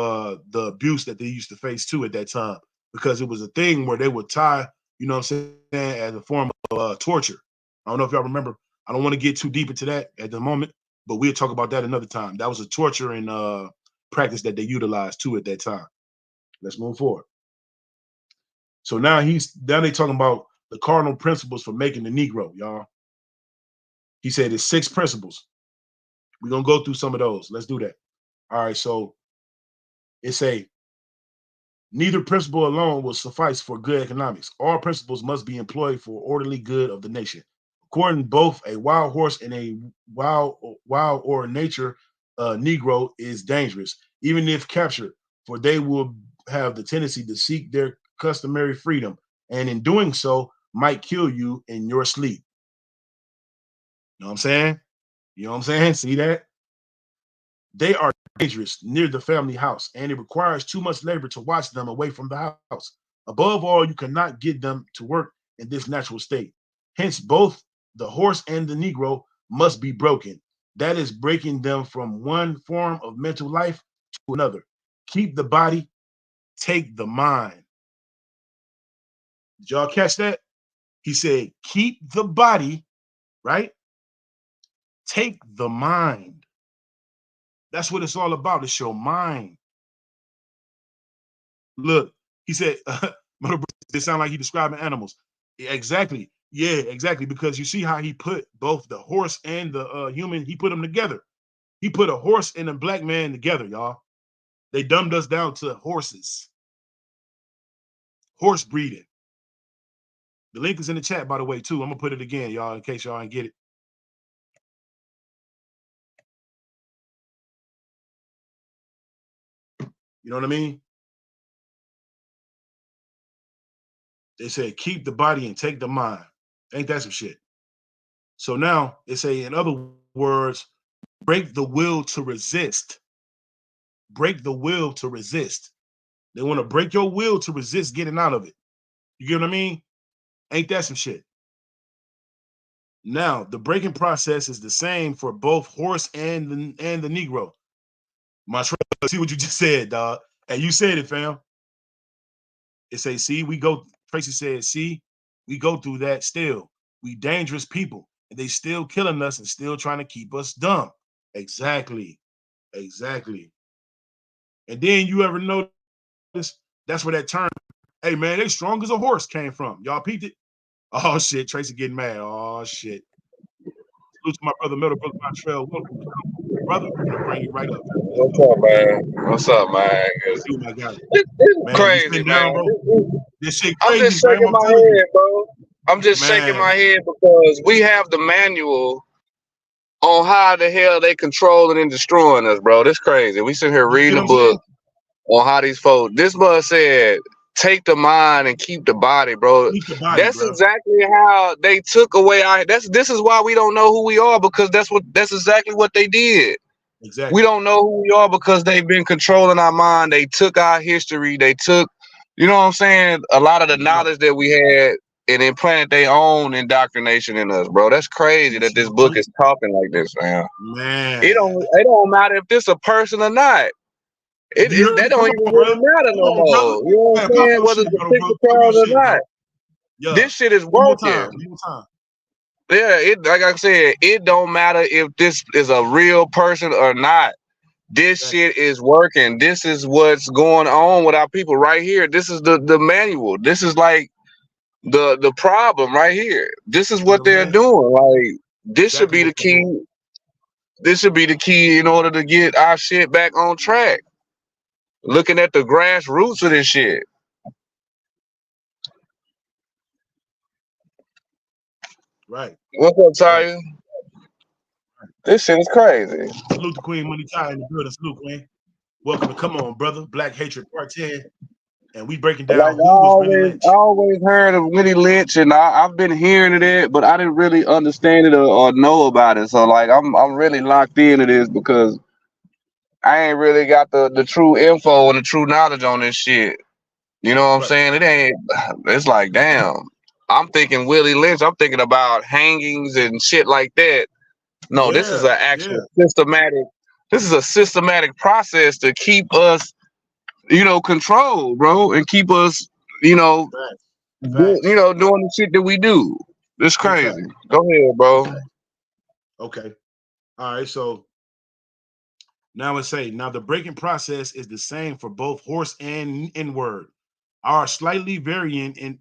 the abuse that they used to face too at that time, because it was a thing where they would tie, you know what I'm saying, as a form of torture. I don't know if y'all remember. I don't want to get too deep into that at the moment, but we'll talk about that another time. That was a torture and practice that they utilized too at that time. Let's move forward. So now they talking about the cardinal principles for making the Negro, y'all. He said it's six principles. We're gonna go through some of those. Let's do that. All right, so it's a neither principle alone will suffice for good economics. All principles must be employed for orderly good of the nation. According both a wild horse and a wild or nature Negro is dangerous, even if captured, for they will have the tendency to seek their customary freedom, and in doing so, might kill you in your sleep. You know what I'm saying? You know what I'm saying? See that? They are dangerous near the family house, and it requires too much labor to watch them away from the house. Above all, you cannot get them to work in this natural state. Hence, both the horse and the Negro must be broken. That is breaking them from one form of mental life to another. Keep the body, take the mind. Did y'all catch that? He said, keep the body, right? Take the mind. That's what it's all about. It's your mind. Look, he said, it sound like he describing animals. Yeah, exactly. Yeah, exactly. Because you see how he put both the horse and the human, he put them together. He put a horse and a black man together, y'all. They dumbed us down to horses. Horse breeding. The link is in the chat, by the way, too. I'm going to put it again, y'all, in case y'all ain't get it. You know what I mean? They say, keep the body and take the mind. Ain't that some shit? So now they say, in other words, break the will to resist. Break the will to resist. They want to break your will to resist getting out of it. You get what I mean? Ain't that some shit? Now, the breaking process is the same for both horse and the Negro. Montreal, see what you just said, dog. And you said it, fam. It say, see, we go, Tracy said, see, we go through that still. We dangerous people. And they still killing us and still trying to keep us dumb. Exactly. Exactly. And then you ever notice that's where that term, hey man, they strong as a horse came from. Y'all peeped it? Oh shit, Tracy getting mad. Oh shit. Salute to my brother, Middle Brother Montreal. Welcome, brother. I'm gonna bring you right up. Let's What's go. up, man? What's up, man? See what I got. It's Man, you crazy, sitting man. down, bro. This shit I'm crazy, just fam. shaking I'm my telling you. head, bro. I'm just shaking Man, my head because we have the manual on how the hell they controlling and destroying us, bro. This crazy. We sit here you see reading what a I'm saying? book on how these folks. This bud said, "Take the mind and keep the body, bro." Keep the body, That's bro. exactly how they took away our. This is why we don't know who we are, because that's exactly what they did. We Exactly. don't know who we are because they've been controlling our mind. They took our history. They took, you know what I'm saying, a lot of the That's right. knowledge that we had and implanted their own indoctrination in us, bro. That's crazy You that see this what I'm book saying? is talking like this, man. It Man. don't it don't matter if this a person or not. You heard me? That don't Come even on, really bro. matter Come no on, brother. more. You know what Man, I'm pop saying? your Whether shit, it's a bro, picture Pop your child or shit, bro. not. Yeah. This shit is One more time. working. One more time. Yeah, like I said, it don't matter if this is a real person or not. This Exactly. shit is working. This is what's going on with our people right here. This is the manual. This is like the problem right here. This is You what know what they're I'm saying? doing. Like this should Exactly be what the they're doing. key. This should be the key in order to get our shit back on track. Looking at the grassroots of this shit. Right. What's up, Right. Taya? This shit is crazy. Salute to Queen Money Tie in the building. Salute, Queen. Welcome to Come On, Brother. Black Hatred Part 10. And we breaking Like down who was Willie I Lynch. always heard of Willie Lynch, and I've been hearing of it, but I didn't really understand it or know about it. So like, I'm really locked into this because I ain't really got the true info and the true knowledge on this shit. You know what I'm Right. saying? It ain't. It's like, damn. I'm thinking Willie Lynch. I'm thinking about hangings and shit like that. No, this is Yeah. an actual Yeah. systematic. This is a systematic process to keep us, controlled, bro, and keep us, you know, Facts. Facts. doing the shit that we do. It's Big crazy. facts. Go ahead, Big bro. facts. Okay. All right. So now now the breaking process is the same for both horse and N-word. Are slightly varying in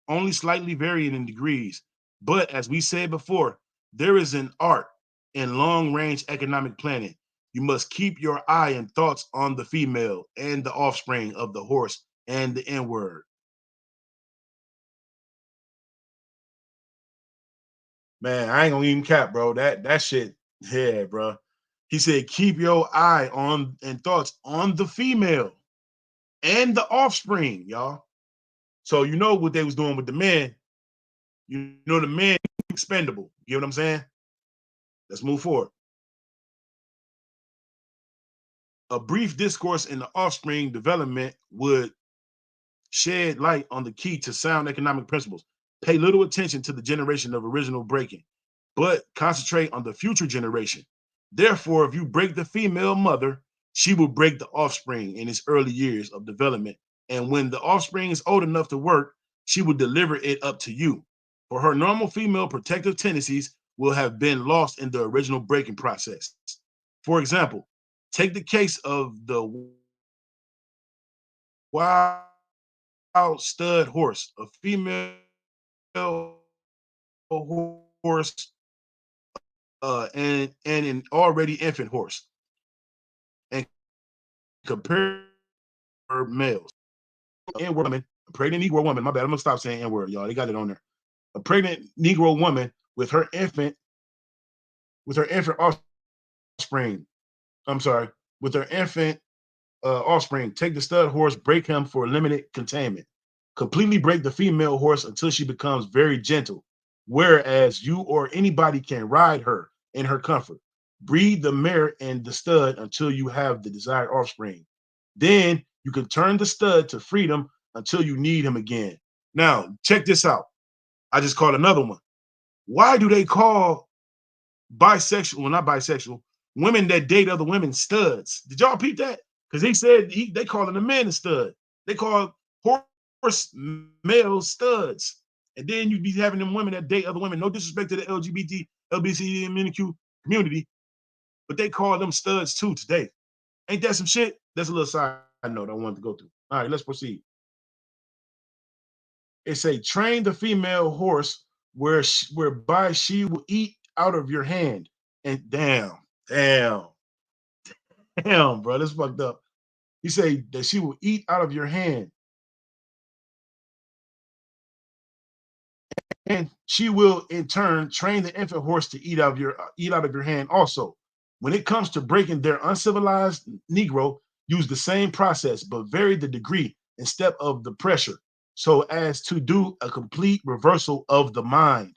only slightly varying in degrees. But as we said before, there is an art in long-range economic planning. You must keep your eye and thoughts on the female and the offspring of the horse and the N-word. Man, I ain't gonna even cap, bro. That shit, yeah, bro. He said, keep your eye on and thoughts on the female and the offspring, y'all. So you know what they was doing with the men. You know the men expendable. You know what I'm saying? Let's move forward. A brief discourse in the offspring development would shed light on the key to sound economic principles. Pay little attention to the generation of original breaking, but concentrate on the future generation. Therefore, if you break the female mother, she will break the offspring in its early years of development. And when the offspring is old enough to work, she will deliver it up to you. For her normal female protective tendencies will have been lost in the original breaking process. For example, take the case of the wild stud horse, a female horse, and an already infant horse, and compare males. N woman, a pregnant Negro woman. My bad. I'm gonna stop saying N word, y'all. They got it on there. A pregnant Negro woman with her infant offspring. I'm sorry, with her infant offspring. Take the stud horse, break him for limited containment. Completely break the female horse until she becomes very gentle, whereas you or anybody can ride her in her comfort. Breed the mare and the stud until you have the desired offspring. Then you can turn the stud to freedom until you need him again. Now, check this out. I just caught another one. Why do they call bisexual, well, not bisexual, women that date other women studs? Did y'all peep that? Because he said they calling the men a stud. They call horse males studs. And then you'd be having them women that date other women. No disrespect to the LGBT, LBCMNQ community, but they call them studs too today. Ain't that some shit? That's a little side note I wanted to go through. All right, let's proceed. It's a train the female horse whereby she will eat out of your hand. And damn, bro, that's fucked up. He say that she will eat out of your hand, and she will in turn train the infant horse to eat out of your hand also. When it comes to breaking their uncivilized Negro, use the same process, but vary the degree and step of the pressure so as to do a complete reversal of the mind.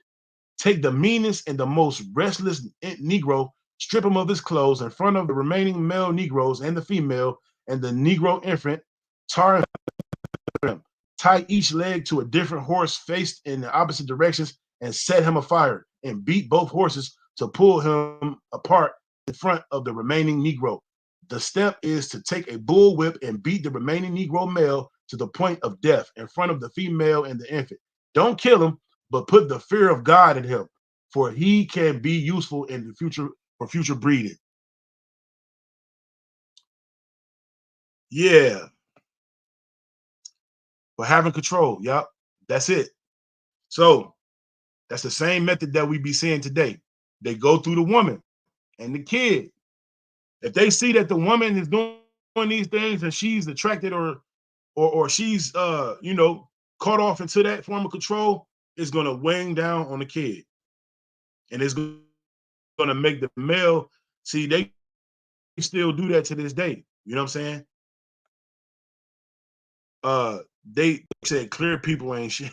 Take the meanest and the most restless Negro, strip him of his clothes in front of the remaining male Negroes and the female and the Negro infant, tar him, tie each leg to a different horse faced in the opposite directions, and set him afire, and beat both horses to pull him apart in front of the remaining Negro. The step is to take a bull whip and beat the remaining Negro male to the point of death in front of the female and the infant. Don't kill him, but put the fear of God in him, for he can be useful in the future for future breeding. Yeah, for having control. Yep, that's it. So that's the same method that we be seeing today. They go through the woman and the kid. If they see that the woman is doing these things and she's attracted or she's caught off into that form of control, it's gonna weighing down on the kid, and it's gonna make the male see they still do that to this day. You know what I'm saying? They said clear people ain't shit.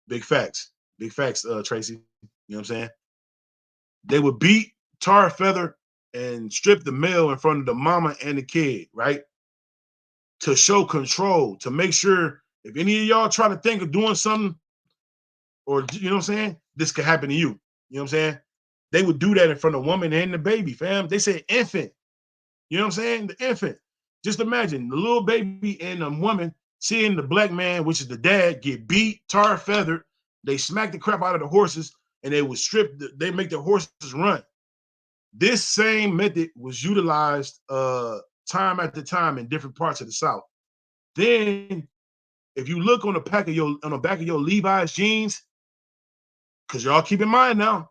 Big facts. Big facts, Tracy. You know what I'm saying? They would beat, tar, feather, and strip the male in front of the mama and the kid, right? To show control, to make sure if any of y'all try to think of doing something, or you know what I'm saying, this could happen to you. You know what I'm saying? They would do that in front of woman and the baby, fam. They said infant. You know what I'm saying? The infant. Just imagine the little baby and the woman seeing the black man, which is the dad, get beat, tar, feathered. They smack the crap out of the horses, and they would they make the horses run. This same method was utilized time after time in different parts of the South. Then, if you look on the back of your Levi's jeans, because y'all keep in mind now,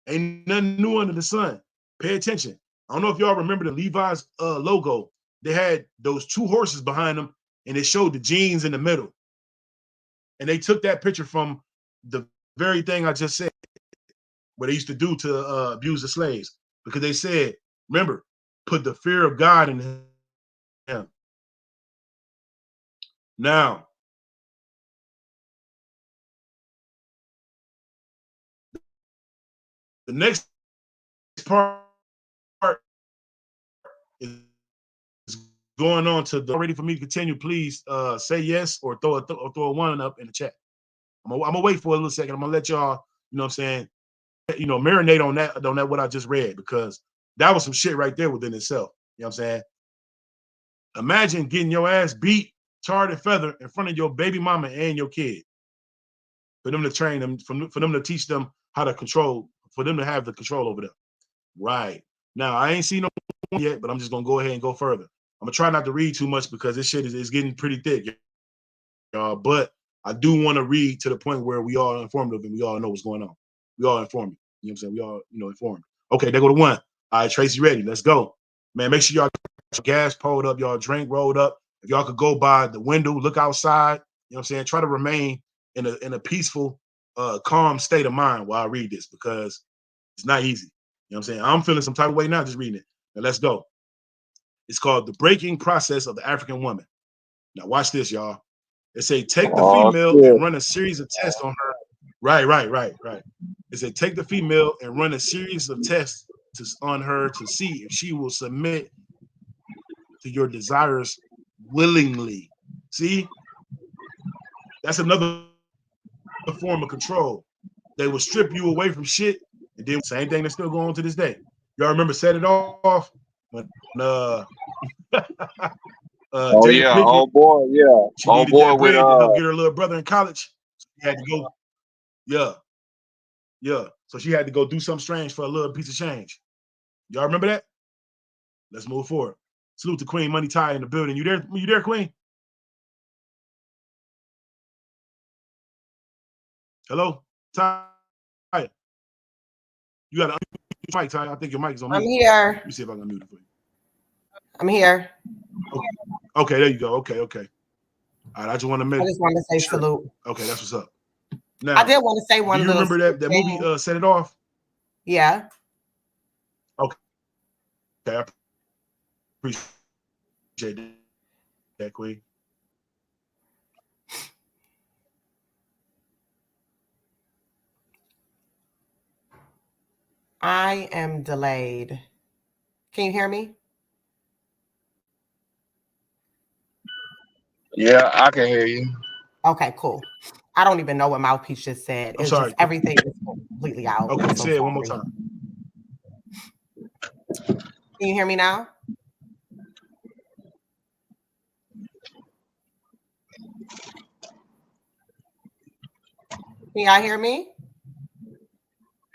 ain't nothing new under the sun. Pay attention. I don't know if y'all remember the Levi's logo. They had those two horses behind them, and it showed the jeans in the middle. And they took that picture from the very thing I just said, what they used to do to abuse the slaves, because they said, remember, put the fear of God in him. Now, the next part is going on to the ready for me to continue. Please say yes or throw a one up in the chat. I'm gonna wait for a little second. I'm gonna let y'all, you know what I'm saying, marinate on that what I just read, because that was some shit right there within itself. You know what I'm saying? Imagine getting your ass beat, tarred and feathered in front of your baby mama and your kid. For them to train them, for them to teach them how to control, for them to have the control over them. Right. Now, I ain't seen no one yet, but I'm just gonna go ahead and go further. I'm gonna try not to read too much because this shit is getting pretty thick, y'all. But I do want to read to the point where we all informative and we all know what's going on. We all informed. You know what I'm saying? We all, informed. Okay, there go to one. All right, Tracy, ready. Let's go. Man, make sure y'all get your gas pulled up, y'all drink rolled up. If y'all could go by the window, look outside, you know what I'm saying? Try to remain in a peaceful, calm state of mind while I read this, because it's not easy. You know what I'm saying? I'm feeling some type of way now just reading it. Now let's go. It's called The Breaking Process of the African Woman. Now watch this, y'all. It say take the female and run a series of tests on her. Right. It said take the female and run a series of tests on her to see if she will submit to your desires willingly. See? That's another form of control. They will strip you away from shit, and then same thing that's still going on to this day. Y'all remember Set It Off when Oh Jada yeah, Pinkett, old boy, yeah, she old needed boy that with bread to help get her little brother in college. So she had to go, yeah. So she had to go do something strange for a little piece of change. Y'all remember that? Let's move forward. Salute to Queen Money Ty in the building. You there? You there, Queen? Hello, Ty. You got to unmute your mic, Ty. I think your mic is on mute. I'm here. Let me see if I can mute it for you. I'm here. Okay, there you go. Okay. All right, I just want to I just wanted to say salute. Okay, that's what's up. Now, I did want to say one. Do you remember that movie? Set It Off. Yeah. Okay, I appreciate that, Queen. I am delayed. Can you hear me? Yeah, I can hear you. Okay, cool. I don't even know what Mouthpiece just said. I'm It's sorry. just everything is completely out. Okay, so say it one more time. Can you hear me now? Can y'all hear me?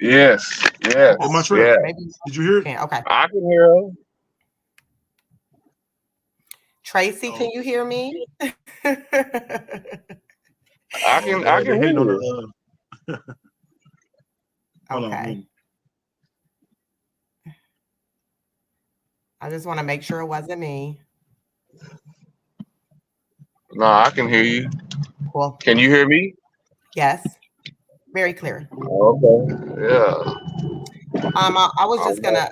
Yes. Am I tripping? Yeah. Maybe. Did you hear it? Okay. I can hear her. Tracy, can you hear me? I can They're hating hear on you. the hold Okay. on. I just want to make sure it wasn't me. No, I can hear you. Cool. Can you hear me? Yes. Very clear. Okay. Yeah. I was just gonna.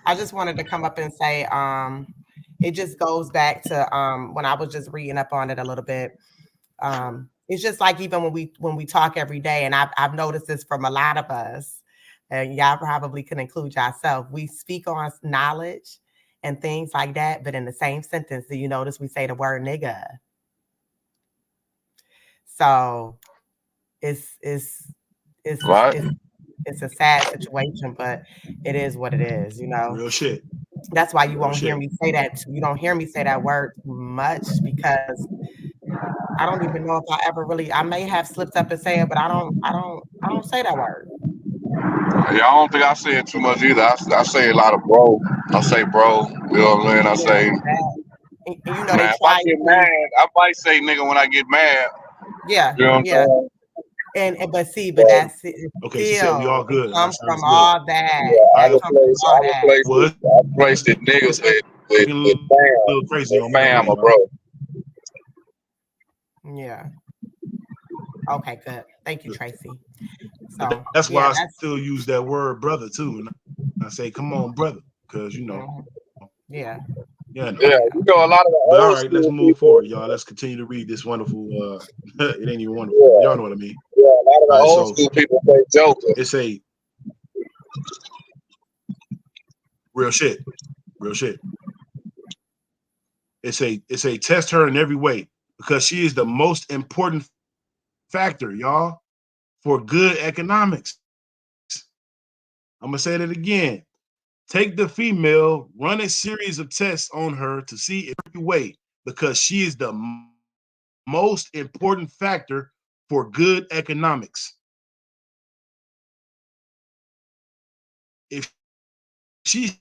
I just wanted to come up and say, it just goes back to when I was just reading up on it a little bit. It's just like even when we talk every day, and I've noticed this from a lot of us, and y'all probably can include yourself. We speak on knowledge and things like that, but in the same sentence, do you notice we say the word nigga? So it's What? it's a sad situation, but it is what it is, you know. Real shit. That's why you Real won't hear shit. me say that. You don't hear me say that word much because I don't even know if I ever really. I may have slipped up and say it, but I don't say that word. Yeah, I don't think I say it too much either. I say a lot of bro. I say bro. You know what I'm saying? I say, And you know, man, they if I try get to. mad, I might say nigga when I get mad. Yeah, You know what I'm saying? And but that's it. Okay, she said we all Still, it good. That comes sounds from good. all that. Yeah, I That comes from all that. Well, replaced the niggas with a fam. little crazy on me Fam today, or bro. Yeah. Okay, good. Thank you, Tracy. So that's why I still use that word brother too. And I say, come on, brother, because you know. Yeah. Yeah, you know a lot of the But all old right, let's school move people. forward, y'all. Let's continue to read this wonderful. It ain't even wonderful, but y'all know what I mean. Yeah, a lot of the All right, old so school people say Joker. it's a real shit. Real shit. It's a test her in every way because she is the most important factor, y'all, for good economics. I'm gonna say that again. Take the female, run a series of tests on her to see every way because she is the most important factor for good economics. If she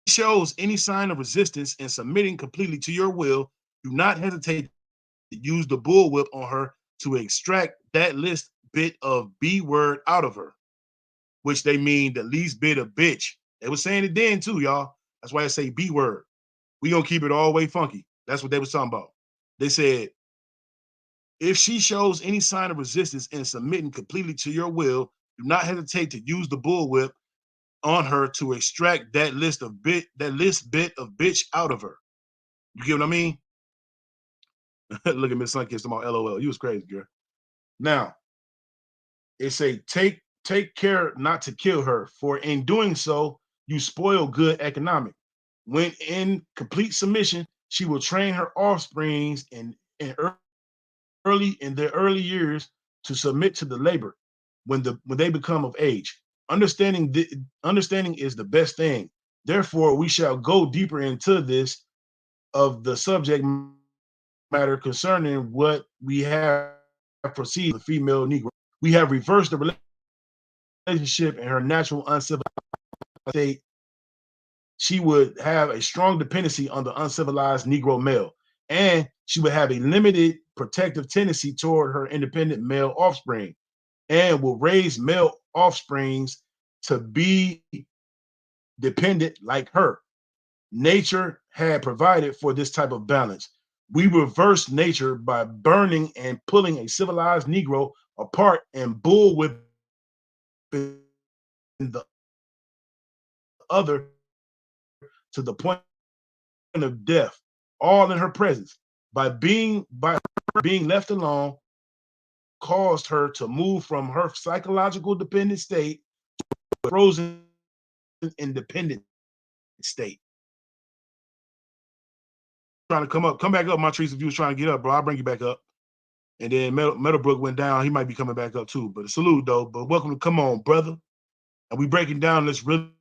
shows any sign of resistance and submitting completely to your will, do not hesitate to use the bullwhip on her to extract that list bit of B word out of her, which they mean the least bit of bitch. They were saying it then too, y'all. That's why I say B word. We gonna keep it all the way funky. That's what they was talking about. They said, if she shows any sign of resistance and submitting completely to your will, do not hesitate to use the bullwhip on her to extract that list bit of bitch out of her. You get what I mean? Look at Miss Sunkiss about LOL. You was crazy, girl. Now, it's a take care not to kill her, for in doing so, you spoil good economic. When in complete submission, she will train her offsprings in their early years to submit to the labor when they become of age. Understanding is the best thing. Therefore, we shall go deeper into this of the subject matter concerning what we have proceeded the female Negro. We have reversed the relationship in her natural uncivilized state. She would have a strong dependency on the uncivilized Negro male, and she would have a limited protective tendency toward her independent male offspring, and will raise male offsprings to be dependent like her. Nature had provided for this type of balance. We reversed nature by burning and pulling a civilized Negro apart and bullwhipping the other to the point of death, all in her presence. By her being left alone, caused her to move from her psychological dependent state to a frozen independent state. Trying to come back up, Montrese. If you was trying to get up, bro, I'll bring you back up. And then Metalbrook went down. He might be coming back up too. But a salute though. But welcome to Come On, Brother. And we breaking down this Willie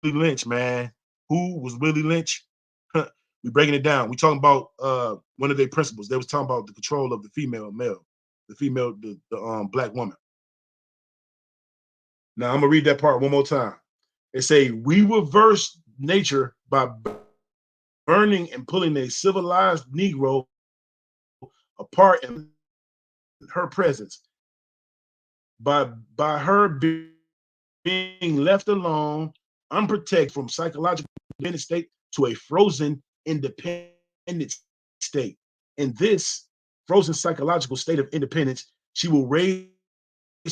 Lynch, man. Who was Willie Lynch? We breaking it down. We talking about one of their principles. They was talking about the control of the female male, the black woman. Now I'm gonna read that part one more time. It say, we reverse nature by burning and pulling a civilized Negro apart in her presence. By her being left alone, unprotected from psychological independent state to a frozen independent state. In this frozen psychological state of independence, she will raise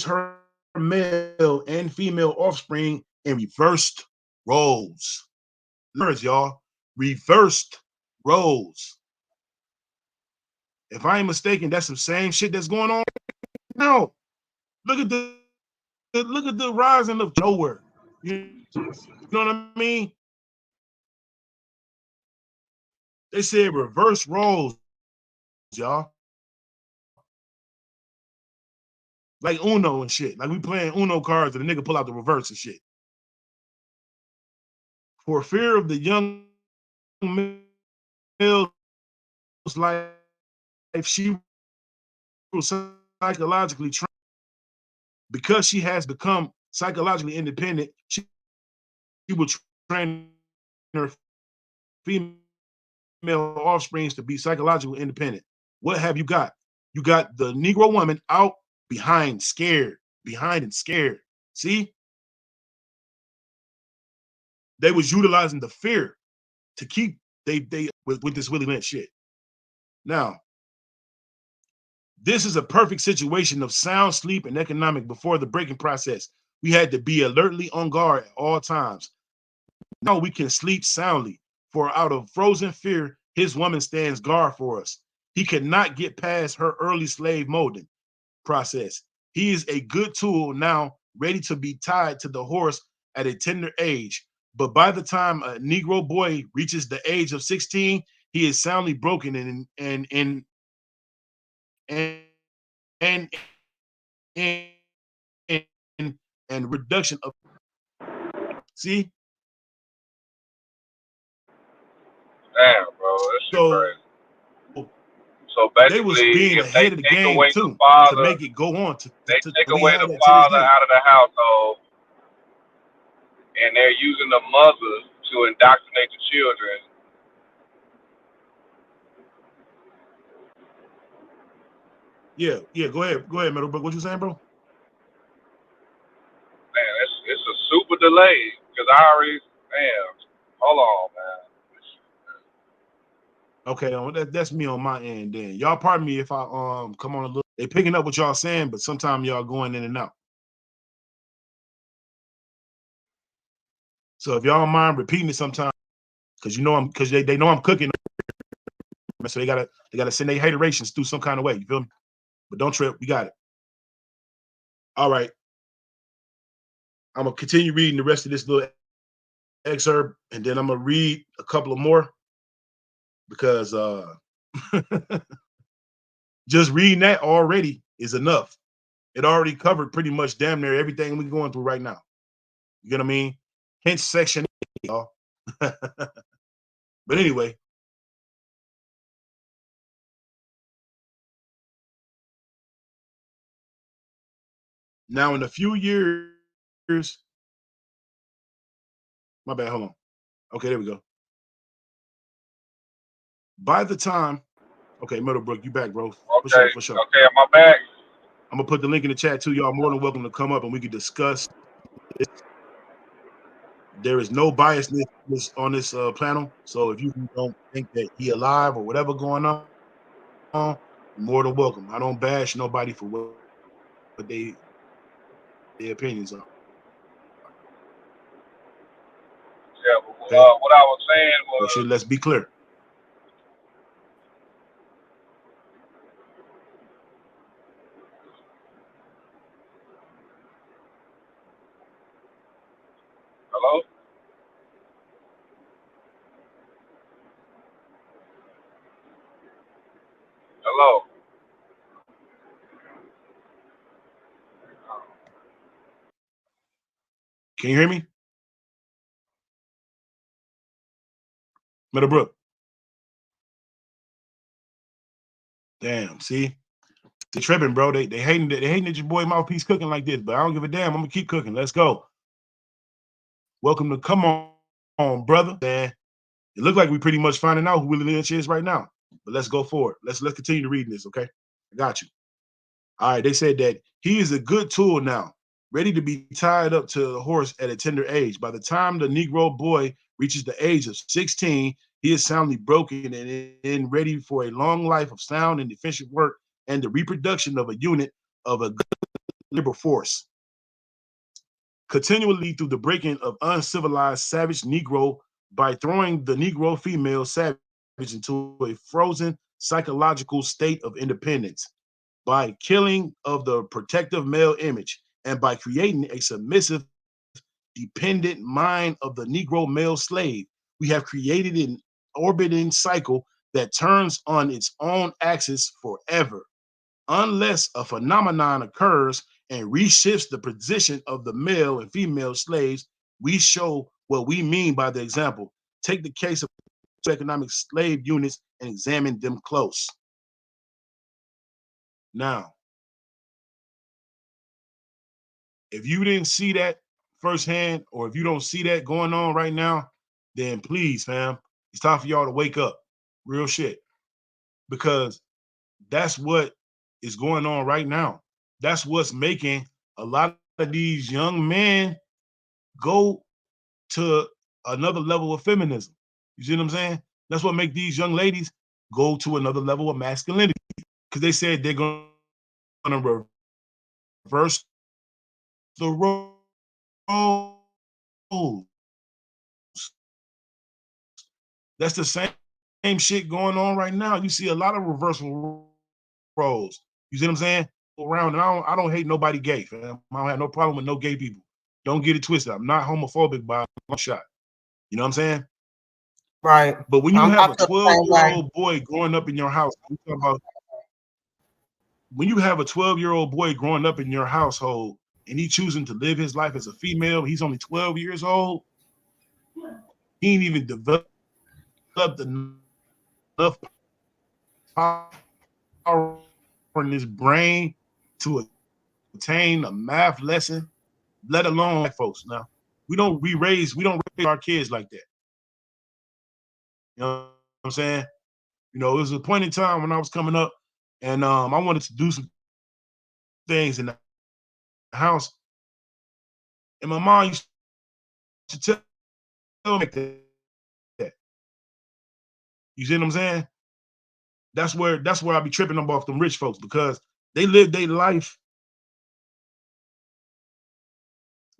her male and female offspring in reversed roles. Nerds, y'all. Reversed roles. If I ain't mistaken, that's the same shit that's going on now. Look at the rising of nowhere. You know what I mean? They said reverse roles, y'all. Like Uno and shit. Like we playing Uno cards and the nigga pull out the reverse and shit. For fear of the young male's life, she was psychologically trained. Because she has become psychologically independent, she will train her female offsprings to be psychologically independent. What have you got? You got the Negro woman out behind and scared. See? They was utilizing the fear to keep they with this Willie Lynch shit. Now, this is a perfect situation of sound sleep and economic before the breaking process. We had to be alertly on guard at all times. Now we can sleep soundly, for out of frozen fear, his woman stands guard for us. He cannot get past her early slave molding process. He is a good tool now, ready to be tied to the horse at a tender age. But by the time a Negro boy reaches the age of 16, he is soundly broken and reduction of. See? Damn, bro, that shit So crazy. So basically, they was being if they ahead of the take game away the too, to father, make it go on. they take We away have the that to this father day. out of the household, and they're using the mothers to indoctrinate the children. Yeah. Go ahead, Middlebrook. What you saying, bro? Man, it's a super delay because I already. Damn, hold on, man. Okay, that's me on my end. Then y'all, pardon me if I come on a little. They picking up what y'all saying, but sometimes y'all going in and out. So if y'all don't mind repeating it sometime, because they know I'm cooking, so they gotta send their haterations through some kind of way. You feel me? But don't trip. We got it. All right. I'm gonna continue reading the rest of this little excerpt, and then I'm gonna read a couple of more because Just reading that already is enough. It already covered pretty much damn near everything we're going through right now. You get what I mean? Hence section 8, y'all. But anyway. Now, in a few years, my bad, hold on. Okay, there we go. By the time, okay, Middlebrook, you back, bro. For sure, for sure. Okay, am I back? I'm gonna put the link in the chat too. Y'all more than welcome to come up and we can discuss this. There is no biasness on this panel. So if you don't think that he alive or whatever going on, you're more than welcome. I don't bash nobody for what their opinions are. Yeah, Okay. what I was saying was, let's be clear. hello? Hello? Can you hear me? Middlebrook. Damn, see? They tripping, bro. They hating that your boy Mouthpiece cooking like this, but I don't give a damn. I'm gonna keep cooking. Let's go. Welcome to Come On, brother. Man, it looked like we pretty much finding out who Willie Lynch is right now. But let's go for it. Let's continue to reading this, okay? I got you. All right, they said that he is a good tool now, ready to be tied up to the horse at a tender age. By the time the Negro boy reaches the age of 16, he is soundly broken and ready for a long life of sound and efficient work and the reproduction of a unit of a good labor force. Continually through the breaking of uncivilized savage Negro by throwing the Negro female savage into a frozen psychological state of independence, by killing of the protective male image, and by creating a submissive, dependent mind of the Negro male slave. We have created an orbiting cycle that turns on its own axis forever. Unless a phenomenon occurs and reshifts the position of the male and female slaves, we show what we mean by the example. Take the case of economic slave units and examine them close. Now, if you didn't see that firsthand, or if you don't see that going on right now, then please, fam, it's time for y'all to wake up. Real shit. Because that's what is going on right now. That's what's making a lot of these young men go to another level of feminism. You see what I'm saying? That's what make these young ladies go to another level of masculinity. Because they said they're going to reverse the roles. That's the same shit going on right now. You see a lot of reversal roles. You see what I'm saying? Around, and I don't hate nobody gay, fam. I don't have no problem with no gay people. Don't get it twisted. I'm not homophobic by a shot. You know what I'm saying? Right. But when you have a I feel the same way. 12-year-old boy growing up in your house, when you have a 12-year-old boy growing up in your household and he choosing to live his life as a female, he's only 12 years old. He ain't even developed enough power in his brain to attain a math lesson, let alone black folks. Now, we don't raise our kids like that. You know what I'm saying? You know, it was a point in time when I was coming up and I wanted to do some things in the house. And my mom used to tell me that. You see what I'm saying? That's where I be tripping them off them rich folks, because they live their life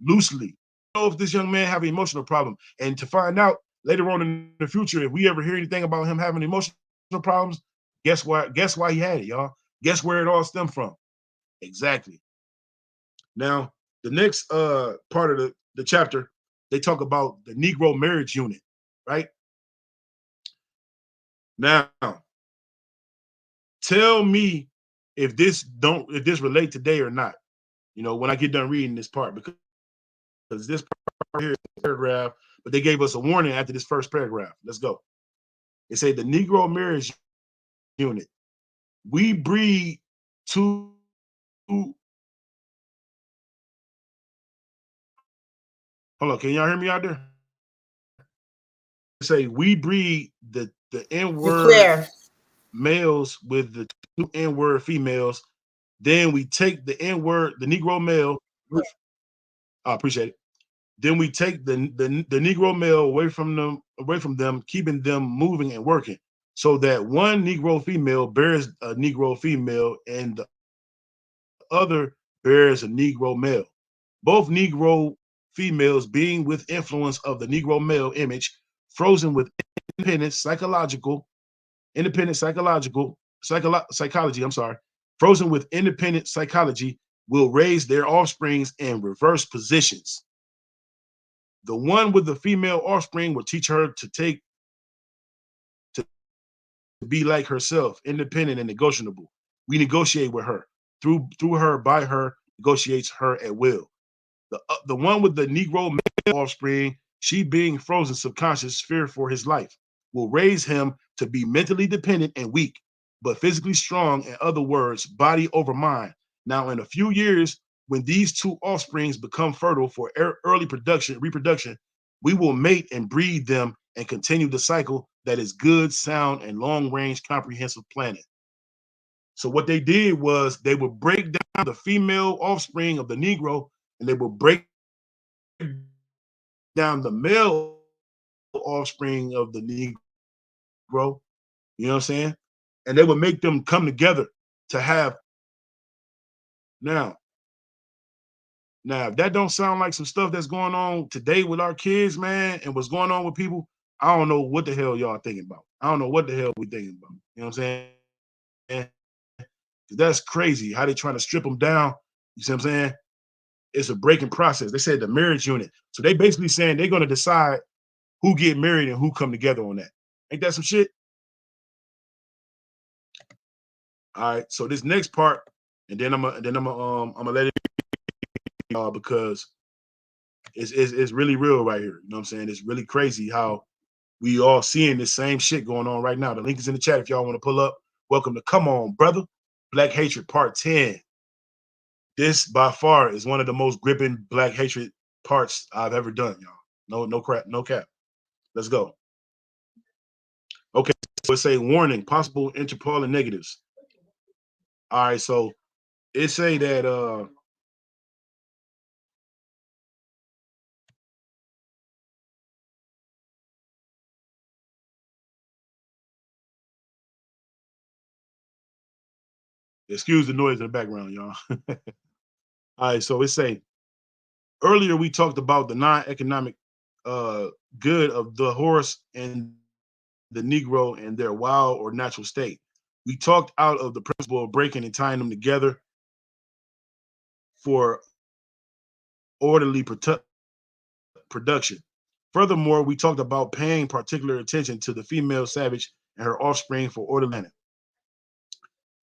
loosely. I don't know if this young man have an emotional problem, and to find out later on in the future, if we ever hear anything about him having emotional problems, guess why he had it, y'all. Guess where it all stemmed from. Exactly. Now, the next part of the chapter, they talk about the Negro marriage unit, right? Now, tell me if this relate today or not. You know, when I get done reading this part, because this part here is a paragraph, but they gave us a warning after this first paragraph. Let's go. It say the Negro marriage unit. We breed two. Hold on, can y'all hear me out there? Say we breed the You're N-word clear. males with the two N-word females. Then we take the N-word, the Negro male. I appreciate it. Then we take the Negro male away from them, keeping them moving and working, so that one Negro female bears a Negro female and the other bears a Negro male. Both Negro females being with influence of the Negro male image, frozen with psychology, frozen with independent psychology, will raise their offsprings in reverse positions. The one with the female offspring will teach her to be like herself, independent and negotiable. We negotiate with her. Through her, by her, negotiates her at will. The one with the Negro male offspring, she being frozen subconscious fear for his life, will raise him to be mentally dependent and weak, but physically strong. In other words, body over mind. Now, in a few years, when these two offsprings become fertile for early reproduction, we will mate and breed them and continue the cycle that is good, sound, and long-range comprehensive planning. So what they did was they would break down the female offspring of the Negro, and they would break down the male offspring of the Negro. You know what I'm saying? And they would make them come together to have. Now, if that don't sound like some stuff that's going on today with our kids, man, and what's going on with people, I don't know what the hell y'all thinking about. I don't know what the hell we thinking about. You know what I'm saying? That's crazy how they trying to strip them down. You see what I'm saying? It's a breaking process. They said the marriage unit. So they basically saying they're going to decide who get married and who come together on that. Ain't that some shit? All right. So this next part, and then I'm gonna let it because it's really real right here. You know what I'm saying? It's really crazy how we all seeing this same shit going on right now. The link is in the chat if y'all want to pull up. Welcome to Come On, Brother. Black Hatred Part 10. This by far is one of the most gripping Black hatred parts I've ever done, y'all. No crap, no cap. Let's go. Okay, so it say warning, possible interpolar negatives. All right, so it say that excuse the noise in the background, y'all. All right, so it say earlier we talked about the non-economic good of the horse and the Negro in their wild or natural state. We talked out of the principle of breaking and tying them together for orderly production. Furthermore, we talked about paying particular attention to the female savage and her offspring for orderly.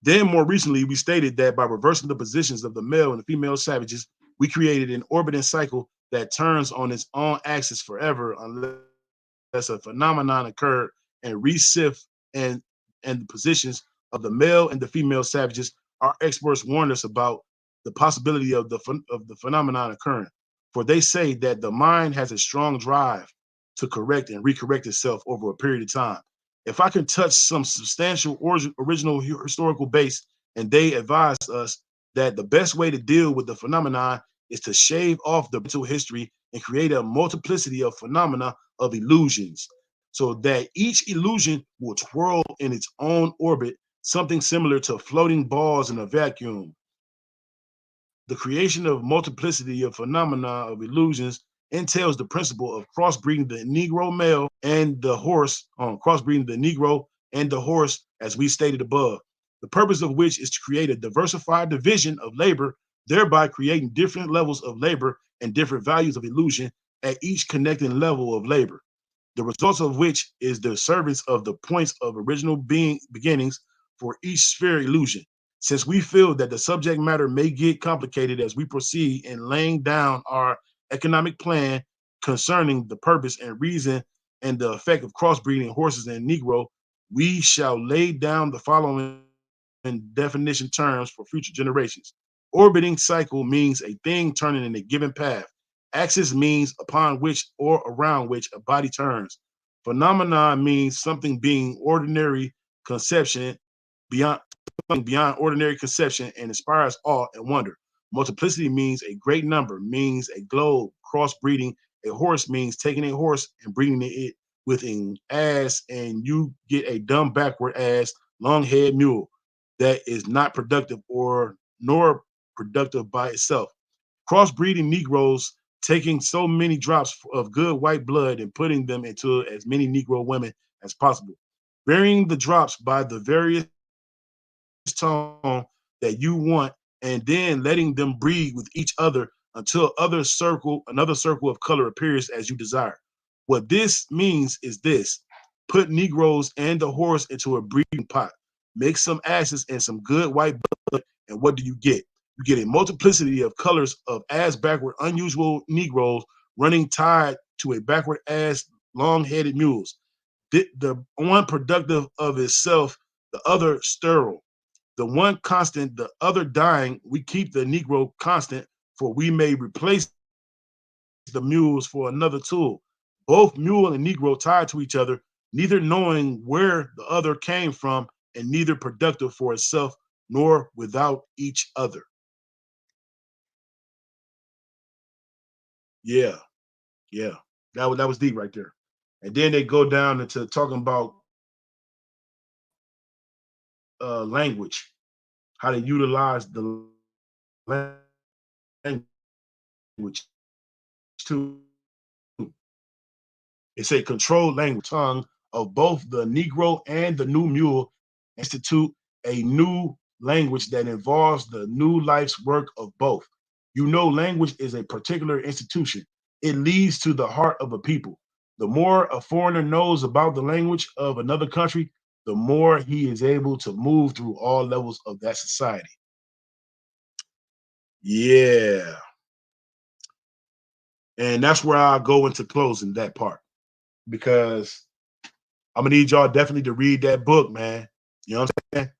Then more recently, we stated that by reversing the positions of the male and the female savages, we created an orbiting cycle that turns on its own axis forever unless a phenomenon occurred and reshift and the positions of the male and the female savages. Our experts warned us about the possibility of the phenomenon occurring, for they say that the mind has a strong drive to correct and recorrect itself over a period of time. If I can touch some substantial original historical base, and they advised us that the best way to deal with the phenomenon is to shave off the mental history and create a multiplicity of phenomena of illusions, so that each illusion will twirl in its own orbit, something similar to floating balls in a vacuum. The creation of multiplicity of phenomena of illusions entails the principle of crossbreeding the Negro male and the horse, crossbreeding the Negro and the horse, as we stated above. The purpose of which is to create a diversified division of labor, thereby creating different levels of labor and different values of illusion at each connecting level of labor. The results of which is the servants of the points of original beginnings for each sphere illusion. Since we feel that the subject matter may get complicated as we proceed in laying down our economic plan concerning the purpose and reason and the effect of crossbreeding horses and Negro, we shall lay down the following definition terms for future generations. Orbiting cycle means a thing turning in a given path. Axis means upon which or around which a body turns. Phenomenon means something being ordinary conception beyond ordinary conception and inspires awe and wonder. Multiplicity means a great number, means a globe, crossbreeding. A horse means taking a horse and breeding it with an ass, and you get a dumb backward ass, long head mule that is not productive or nor productive by itself. Crossbreeding Negroes, taking so many drops of good white blood and putting them into as many Negro women as possible. Varying the drops by the various tone that you want, and then letting them breed with each other until another circle of color appears as you desire. What this means is this: put Negroes and the horse into a breeding pot, make some asses and some good white blood, and what do you get? You get a multiplicity of colors of ass backward, unusual Negroes running tied to a backward ass, long-headed mules. The one productive of itself, the other sterile. The one constant, the other dying. We keep the Negro constant, for we may replace the mules for another tool. Both mule and Negro tied to each other, neither knowing where the other came from, and neither productive for itself nor without each other. Yeah, yeah. That was deep right there. And then they go down into talking about language, how to utilize the language too. It's a controlled language tongue of both the Negro and the new mule, institute a new language that involves the new life's work of both. You know, language is a particular institution. It leads to the heart of a people. The more a foreigner knows about the language of another country, the more he is able to move through all levels of that society. Yeah. And that's where I go into closing that part, because I'm gonna need y'all definitely to read that book, man. You know what I'm saying?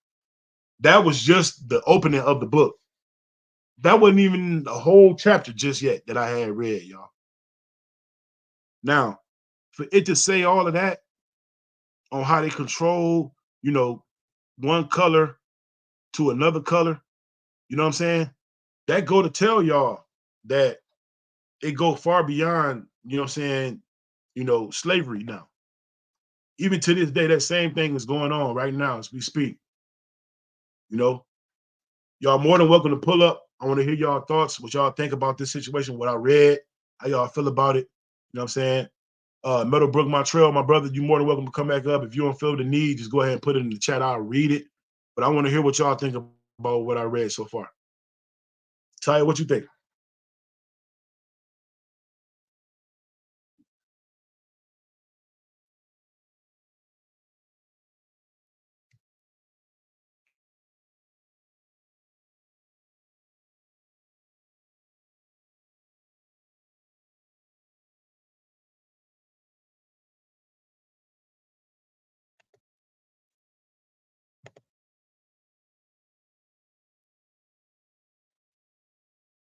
That was just the opening of the book. That wasn't even the whole chapter just yet that I had read, y'all. Now, for it to say all of that on how they control, one color to another color, you know what I'm saying? That go to tell y'all that it go far beyond, you know what I'm saying, slavery now. Even to this day, that same thing is going on right now as we speak. Y'all more than welcome to pull up. I want to hear y'all thoughts, what y'all think about this situation, what I read, how y'all feel about it. You know what I'm saying? Meadowbrook Montreal, my brother, you're more than welcome to come back up. If you don't feel the need, just go ahead and put it in the chat. I'll read it. But I want to hear what y'all think about what I read so far. Ty, what you think?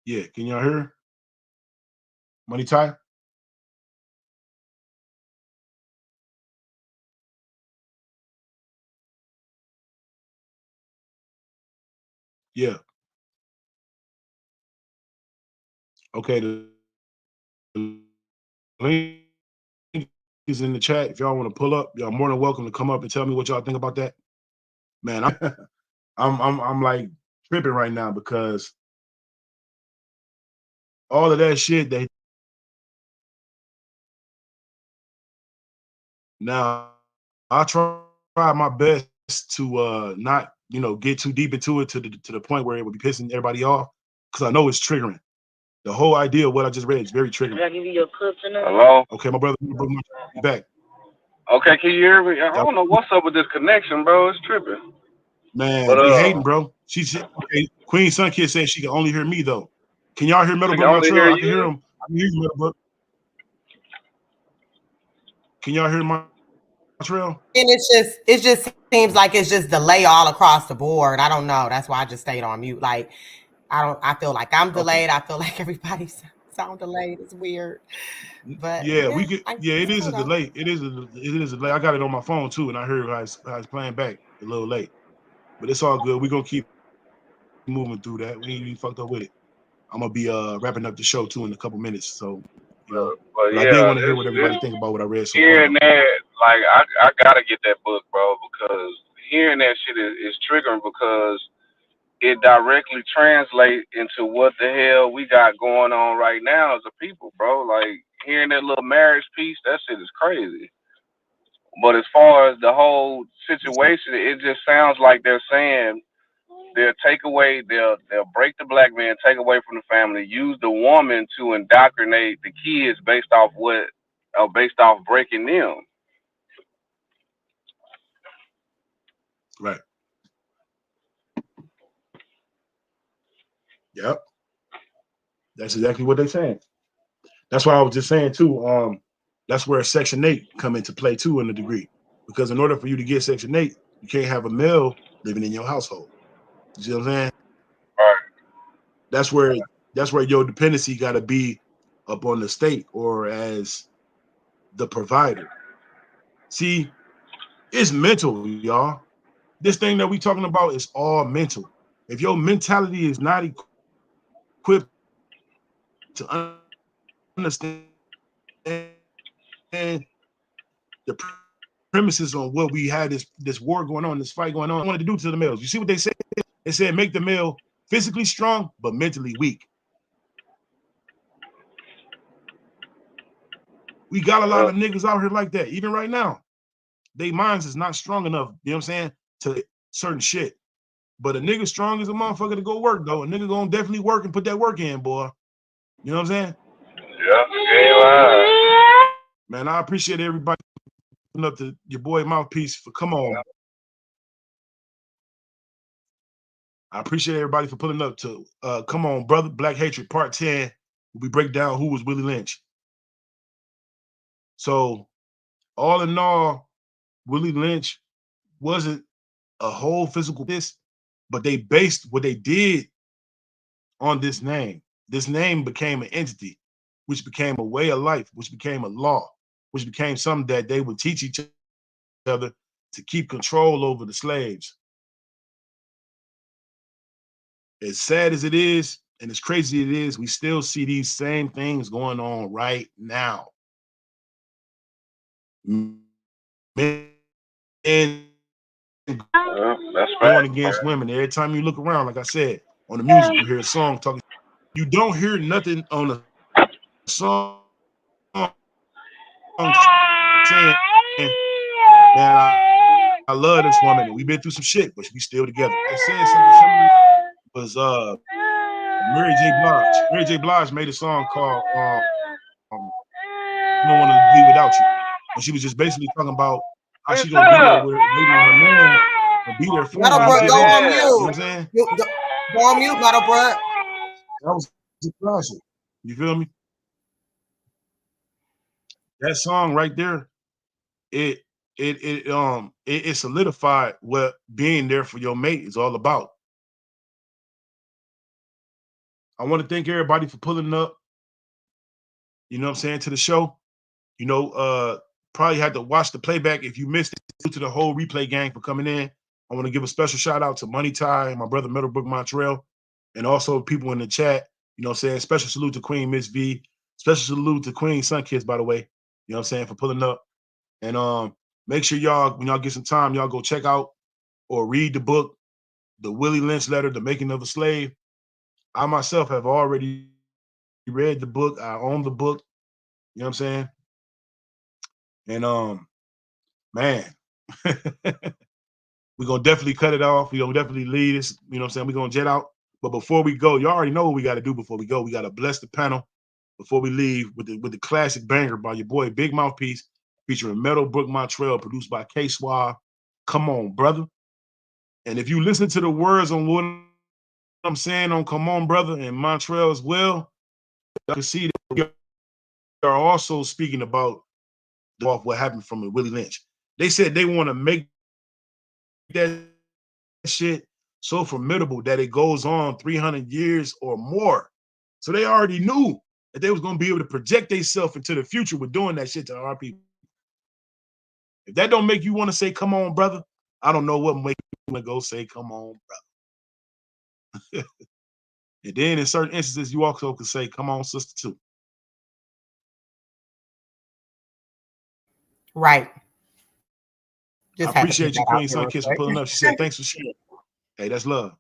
Yeah, can y'all hear? Money Ty? Yeah. Okay, the link is in the chat. If y'all want to pull up, y'all more than welcome to come up and tell me what y'all think about that. Man, I'm like tripping right now, because all of that shit that now I try my best to not get too deep into it to the point where it would be pissing everybody off, because I know it's triggering. The whole idea of what I just read is very triggering. Did I give you your clips in there? Hello? Okay, my brother, you back. Okay, can you hear me? I don't know what's up with this connection, bro. It's tripping. Man, But they hating, bro. She said, okay, Queen Sunkid said she can only hear me though. Can y'all hear She can Metalbrook only hear Montreal? I can hear you. him. I can hear you, Metalbrook. Can y'all hear Montreal? And it just seems like it's just delay all across the board. I don't know. That's why I just stayed on mute. Like I feel like I'm delayed. Okay. I feel like everybody's sound delayed. It's weird. But Yeah, we could. Yeah, it it's is cool a though. delay. It is a delay. I got it on my phone too, and I heard how it's playing back a little late, but it's all good. We're gonna keep moving through that. We ain't even fucked up with it. I'm gonna be wrapping up the show too in a couple minutes. So, you know, But but I did yeah, want to hear what everybody this think about what I read so far hearing though. that, like, I gotta get that book, bro, because hearing that shit is triggering because it directly translates into what the hell we got going on right now as a people, bro. Like hearing that little marriage piece, that shit is crazy. But as far as the whole Yes, sir. situation, it just sounds like they're saying they'll take away, they'll break the black man, take away from the family, use the woman to indoctrinate the kids based off breaking them. Right. Yep. That's exactly what they're saying. That's why I was just saying too. That's where Section 8 come into play too in a degree, because in order for you to get Section 8, you can't have a male living in your household. You see what I'm saying? Right. That's where your dependency got to be up on the state or as the provider. See, it's mental, y'all. This thing that we talking about is all mental. If your mentality is not equipped to understand the premises on what we had this war going on, this fight going on, wanted to do to the males. You see what they said? They said make the male physically strong but mentally weak. We got a lot of niggas out here like that, even right now. They minds is not strong enough, you know what I'm saying, to certain shit. But a nigga strong as a motherfucker to go work, though. A nigga gonna definitely work and put that work in, boy. You know what I'm saying? Yeah, ain't Man, I appreciate everybody putting up to your boy Mouthpiece for come on. I appreciate everybody for pulling up to come on, brother. Black Hatred Part 10. We break down who was Willie Lynch. So, all in all, Willie Lynch wasn't a whole physical this, but they based what they did on this name. This name became an entity, which became a way of life, which became a law, which became something that they would teach each other to keep control over the slaves. As sad as it is, and as crazy it is, we still see these same things going on right now. Men that's going fact, against man. women. Every time you look around, like I said, on the music, you hear a song talking. You don't hear nothing on a song saying, man, I love this woman and we've been through some shit, but we still together. It said something similar was Mary J. Blige. Mary J. Blige made a song called I Don't Want to Be Without You. And she was just basically talking about how she gonna be there waiting on her man and be there for him when he Metalbrook, get go home. on You know what I'm mute. saying? Go on mute, Metalbrook. That was a classic. You feel me? That song right there, it solidified what being there for your mate is all about. I want to thank everybody for pulling up, you know what I'm saying, to the show. You know, probably had to watch the playback if you missed it. Due to the whole replay gang for coming in. I want to give a special shout out to Money Ty and my brother Metalbrook Montreal, and also people in the chat. You know what I'm saying? Special salute to Queen Miss V. Special salute to Queen Sunkids, by the way. You know what I'm saying, for pulling up. And make sure y'all, when y'all get some time, y'all go check out or read the book, The Willie Lynch Letter, The Making of a Slave. I myself have already read the book. I own the book. You know what I'm saying? And man, we're gonna definitely cut it off. We're gonna definitely lead this, you know what I'm saying? We're gonna jet out. But before we go, you already know what we gotta do before we go. We gotta bless the panel before we leave with the classic banger by your boy Big Mouthpiece, featuring Metalbrook Montreal, produced by K Swab. Come on, brother. And if you listen to the words on what I'm saying on Come On Brother and Montreal as well, you can see that we are also speaking about what happened from Willie Lynch. They said they want to make that shit so formidable that it goes on 300 years or more. So they already knew that they was going to be able to project themselves into the future with doing that shit to our people. If that don't make you want to say, come on, brother, I don't know what make you want to go say, come on, brother. And then in certain instances, you also can say, come on, sister, too. Right. I appreciate you, Queen Sunkiss, for pulling up. She said, thanks for sharing. Hey, that's love.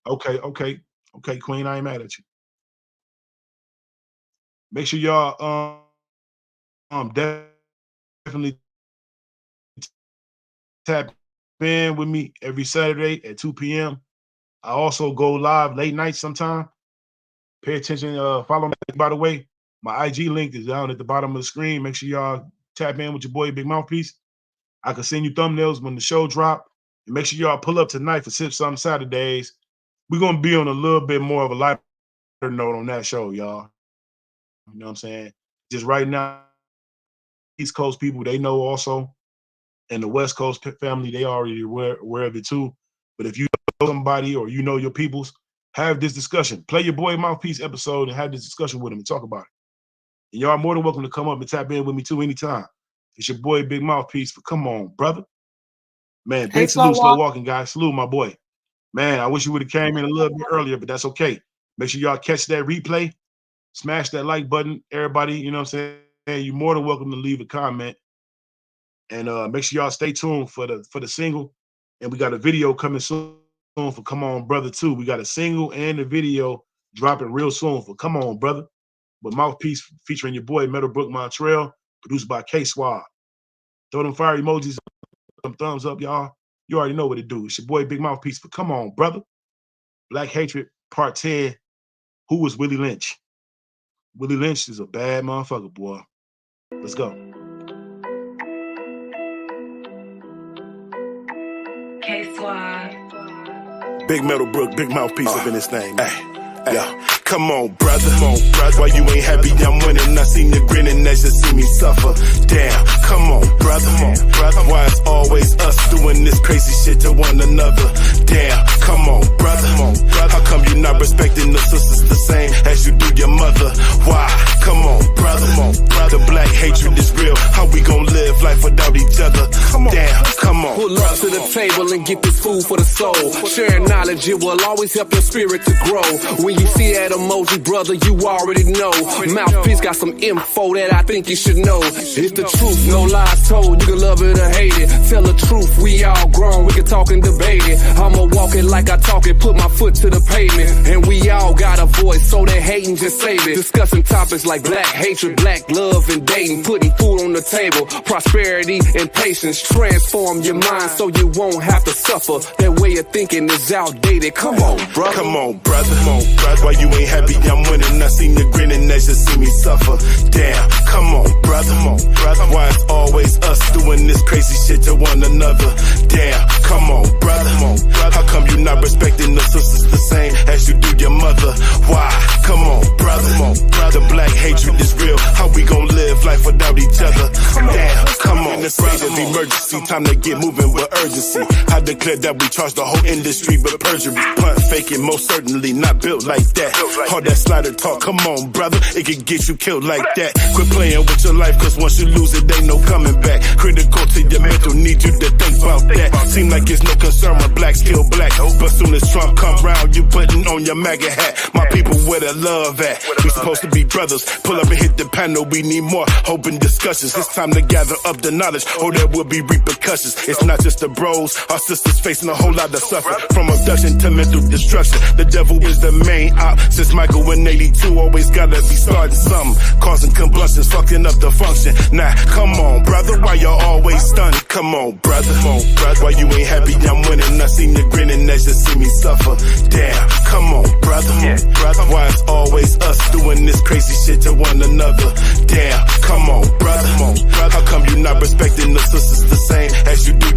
Okay, Queen, I ain't mad at you. Make sure y'all definitely tap in with me every Saturday at 2 p.m. I also go live late night sometime. Pay attention, follow me, by the way. My IG link is down at the bottom of the screen. Make sure y'all tap in with your boy Big Mouthpiece. I can send you thumbnails when the show drop. And make sure y'all pull up tonight for Sip Something Saturdays. We're going to be on a little bit more of a lighter note on that show, y'all. You know what I'm saying? Just right now, East Coast people, they know also. And the West Coast family, they already aware of it too. But if you know somebody or you know your peoples, have this discussion. Play your boy Mouthpiece episode and have this discussion with them and talk about it. And y'all are more than welcome to come up and tap in with me too anytime. It's your boy Big Mouthpiece. But come on, brother. Man, big salute, slow walking, guys. Salute, my boy. Man, I wish you would have came in a little bit earlier, but that's okay. Make sure y'all catch that replay. Smash that like button. Everybody, you know what I'm saying? You're more than welcome to leave a comment. And make sure y'all stay tuned for the single. And we got a video coming soon for Come On Brother 2. We got a single and a video dropping real soon for Come On Brother. With Mouthpiece featuring your boy Meadowbrook Montreal, produced by K-Swab. Throw them fire emojis, some thumbs up, y'all. You already know what to do. It's your boy Big Mouthpiece for Come On Brother. Black Hatred, Part 10. Who was Willie Lynch? Willie Lynch is a bad motherfucker, boy. Let's go. K-Swab. Big Meadowbrook, Big Mouthpiece up in this thing. Hey. Come on, brother. Why you ain't happy I'm winning? I seen you grinning as you see me suffer. Damn, come on, brother. Why it's always us doing this crazy shit to one another? Damn, come on, brother. How come you not respecting the sisters the same as you do your mother? Why? Come on, brother. The black hatred is real. How we gon' live life without each other? Damn, come on. Pull up to the table and get this food for the soul. Sharing knowledge, it will always help your spirit to grow. When you see that emoji, brother, you already know. Mouthpiece got some info that I think you should know. It's the truth, no lies told. You can love it or hate it. Tell the truth, we all grown. We can talk and debate it. I'ma walk it like I talk it, put my foot to the pavement. And we all got a voice, so that hating just save it. Discussing topics like black hatred, black love, and dating. Putting food on the table, prosperity and patience. Transform your mind so you won't have to suffer. That way of thinking is outdated. Come on, brother. Come on, brother. Why you ain't happy I'm winning? I seen you grinning as you see me suffer. Damn, come on, brother. Why it's always us doing this crazy shit to one another? Damn, come on, brother. How come you not respecting the sisters the same as you do your mother? Why? Come on, brother. The black hatred is real. How we gon' live life without each other? Damn, come on. In the state of emergency, time to get moving with urgency. I declare that we charge the whole industry with perjury. Blunt faking, most certainly not built like that. All that slider talk, come on, brother, it can get you killed like that. Quit playing with your life, cause once you lose it, ain't no coming back. Critical to your mental, need you to think about that. Seem like it's no concern when blacks kill black, but soon as Trump come round, you putting on your MAGA hat. My people, where the love at? We supposed to be brothers, pull up and hit the panel, we need more open discussions. It's time to gather up the knowledge, or there will be repercussions. It's not just the bros, our sisters facing a whole lot of suffering. From abduction to mental destruction, the devil is the main op. Since Michael in 82, always gotta be starting something, causing combustions, fucking up the function. Nah, come on, brother, why y'all always stunned? Come on, brother. Why you ain't happy I'm winning? I seen you grinning as you see me suffer. Damn, come on, brother. Why it's always us doing this crazy shit to one another? Damn, come on, brother. How come you not respecting the sisters the same as you do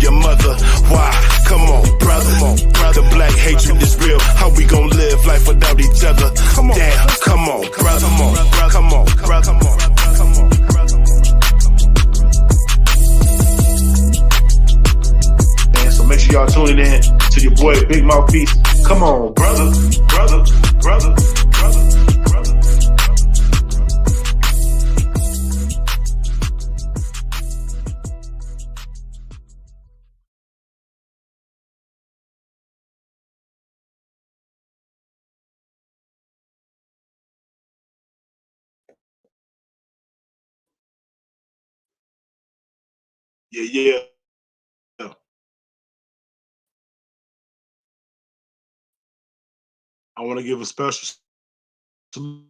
boy, Big Mouthpiece. Come on, brother, brother, brother, brother, brother. Yeah. I want to give a special salute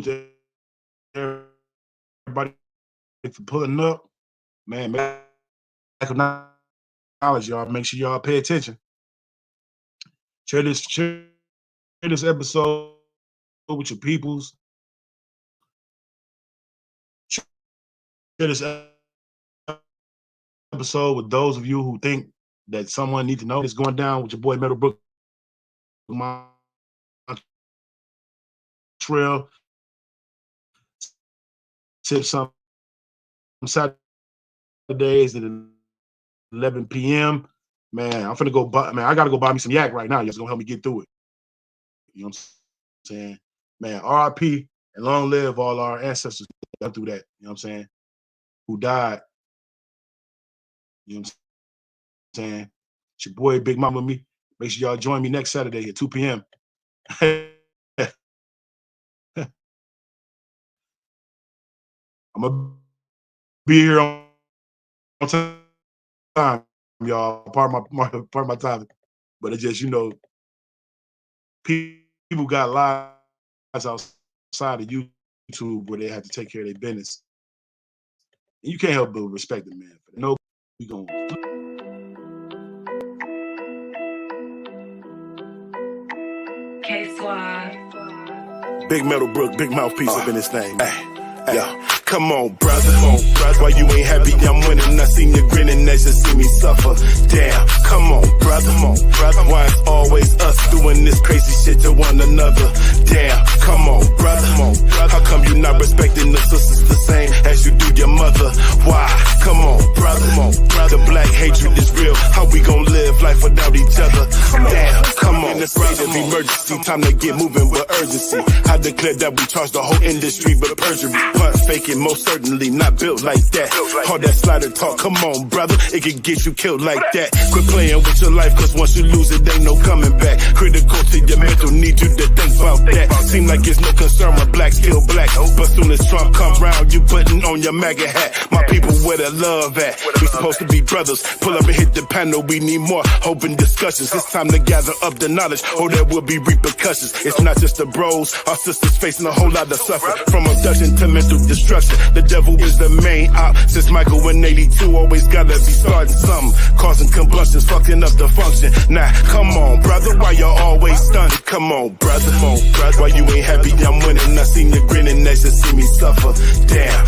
to everybody for pulling up. Man, back of knowledge, y'all. Make sure y'all pay attention. Share this episode with your peoples. Share this episode with those of you who think that someone needs to know what's going down with your boy Meadowbrook Trail. Sip some Saturdays at 11 p.m. Man, I'm finna go buy. Man, I gotta go buy me some yak right now. You're gonna help me get through it. You know what I'm saying? Man, RIP and long live all our ancestors who got through that. You know what I'm saying? Who died. You know what I'm saying? It's your boy Big Mama me. Make sure y'all join me next Saturday at 2 p.m. I'm gonna be here on time, y'all. Part of my time, but it's just, you know, people got lives outside of YouTube where they have to take care of their business, and you can't help but respect them, man. No, we gonna. Big Meadowbrook, Big Mouthpiece up in this thing. Yo, come on, brother. Why you ain't happy I'm winning? I seen you grinning as you see me suffer. Damn, come on, brother. Why it's always us doing this crazy shit to one another? Damn, come on, brother. How come you not respecting the sisters the same as you do your mother? Why? Come on, brother. The black hatred is real. How we gon' live life without each other? Damn, come on. In the state of emergency, time to get moving with urgency. I declare that we charge the whole industry with perjury. But faking, most certainly not built like that. All that slider talk, come on, brother, it can get you killed like that. Quit playing with your life, cause once you lose it, ain't no coming back. Critical to your mental, need you to think about that. Seem like it's no concern when blacks kill blacks, but soon as Trump come round, you putting on your MAGA hat. My people, where the love at? We supposed to be brothers, pull up and hit the panel, we need more open discussions. It's time to gather up the knowledge, or there will be repercussions. It's not just the bros, our sisters facing a whole lot of suffering. From abduction to mental destruction, the devil is the main op. Since Michael in 82, always gotta be starting something, causing combustions, fucking up the function. Now, come on, brother, why you always stunned? Come on, brother. Why you ain't happy I'm winning? I seen you grinning as you see me suffer. Damn,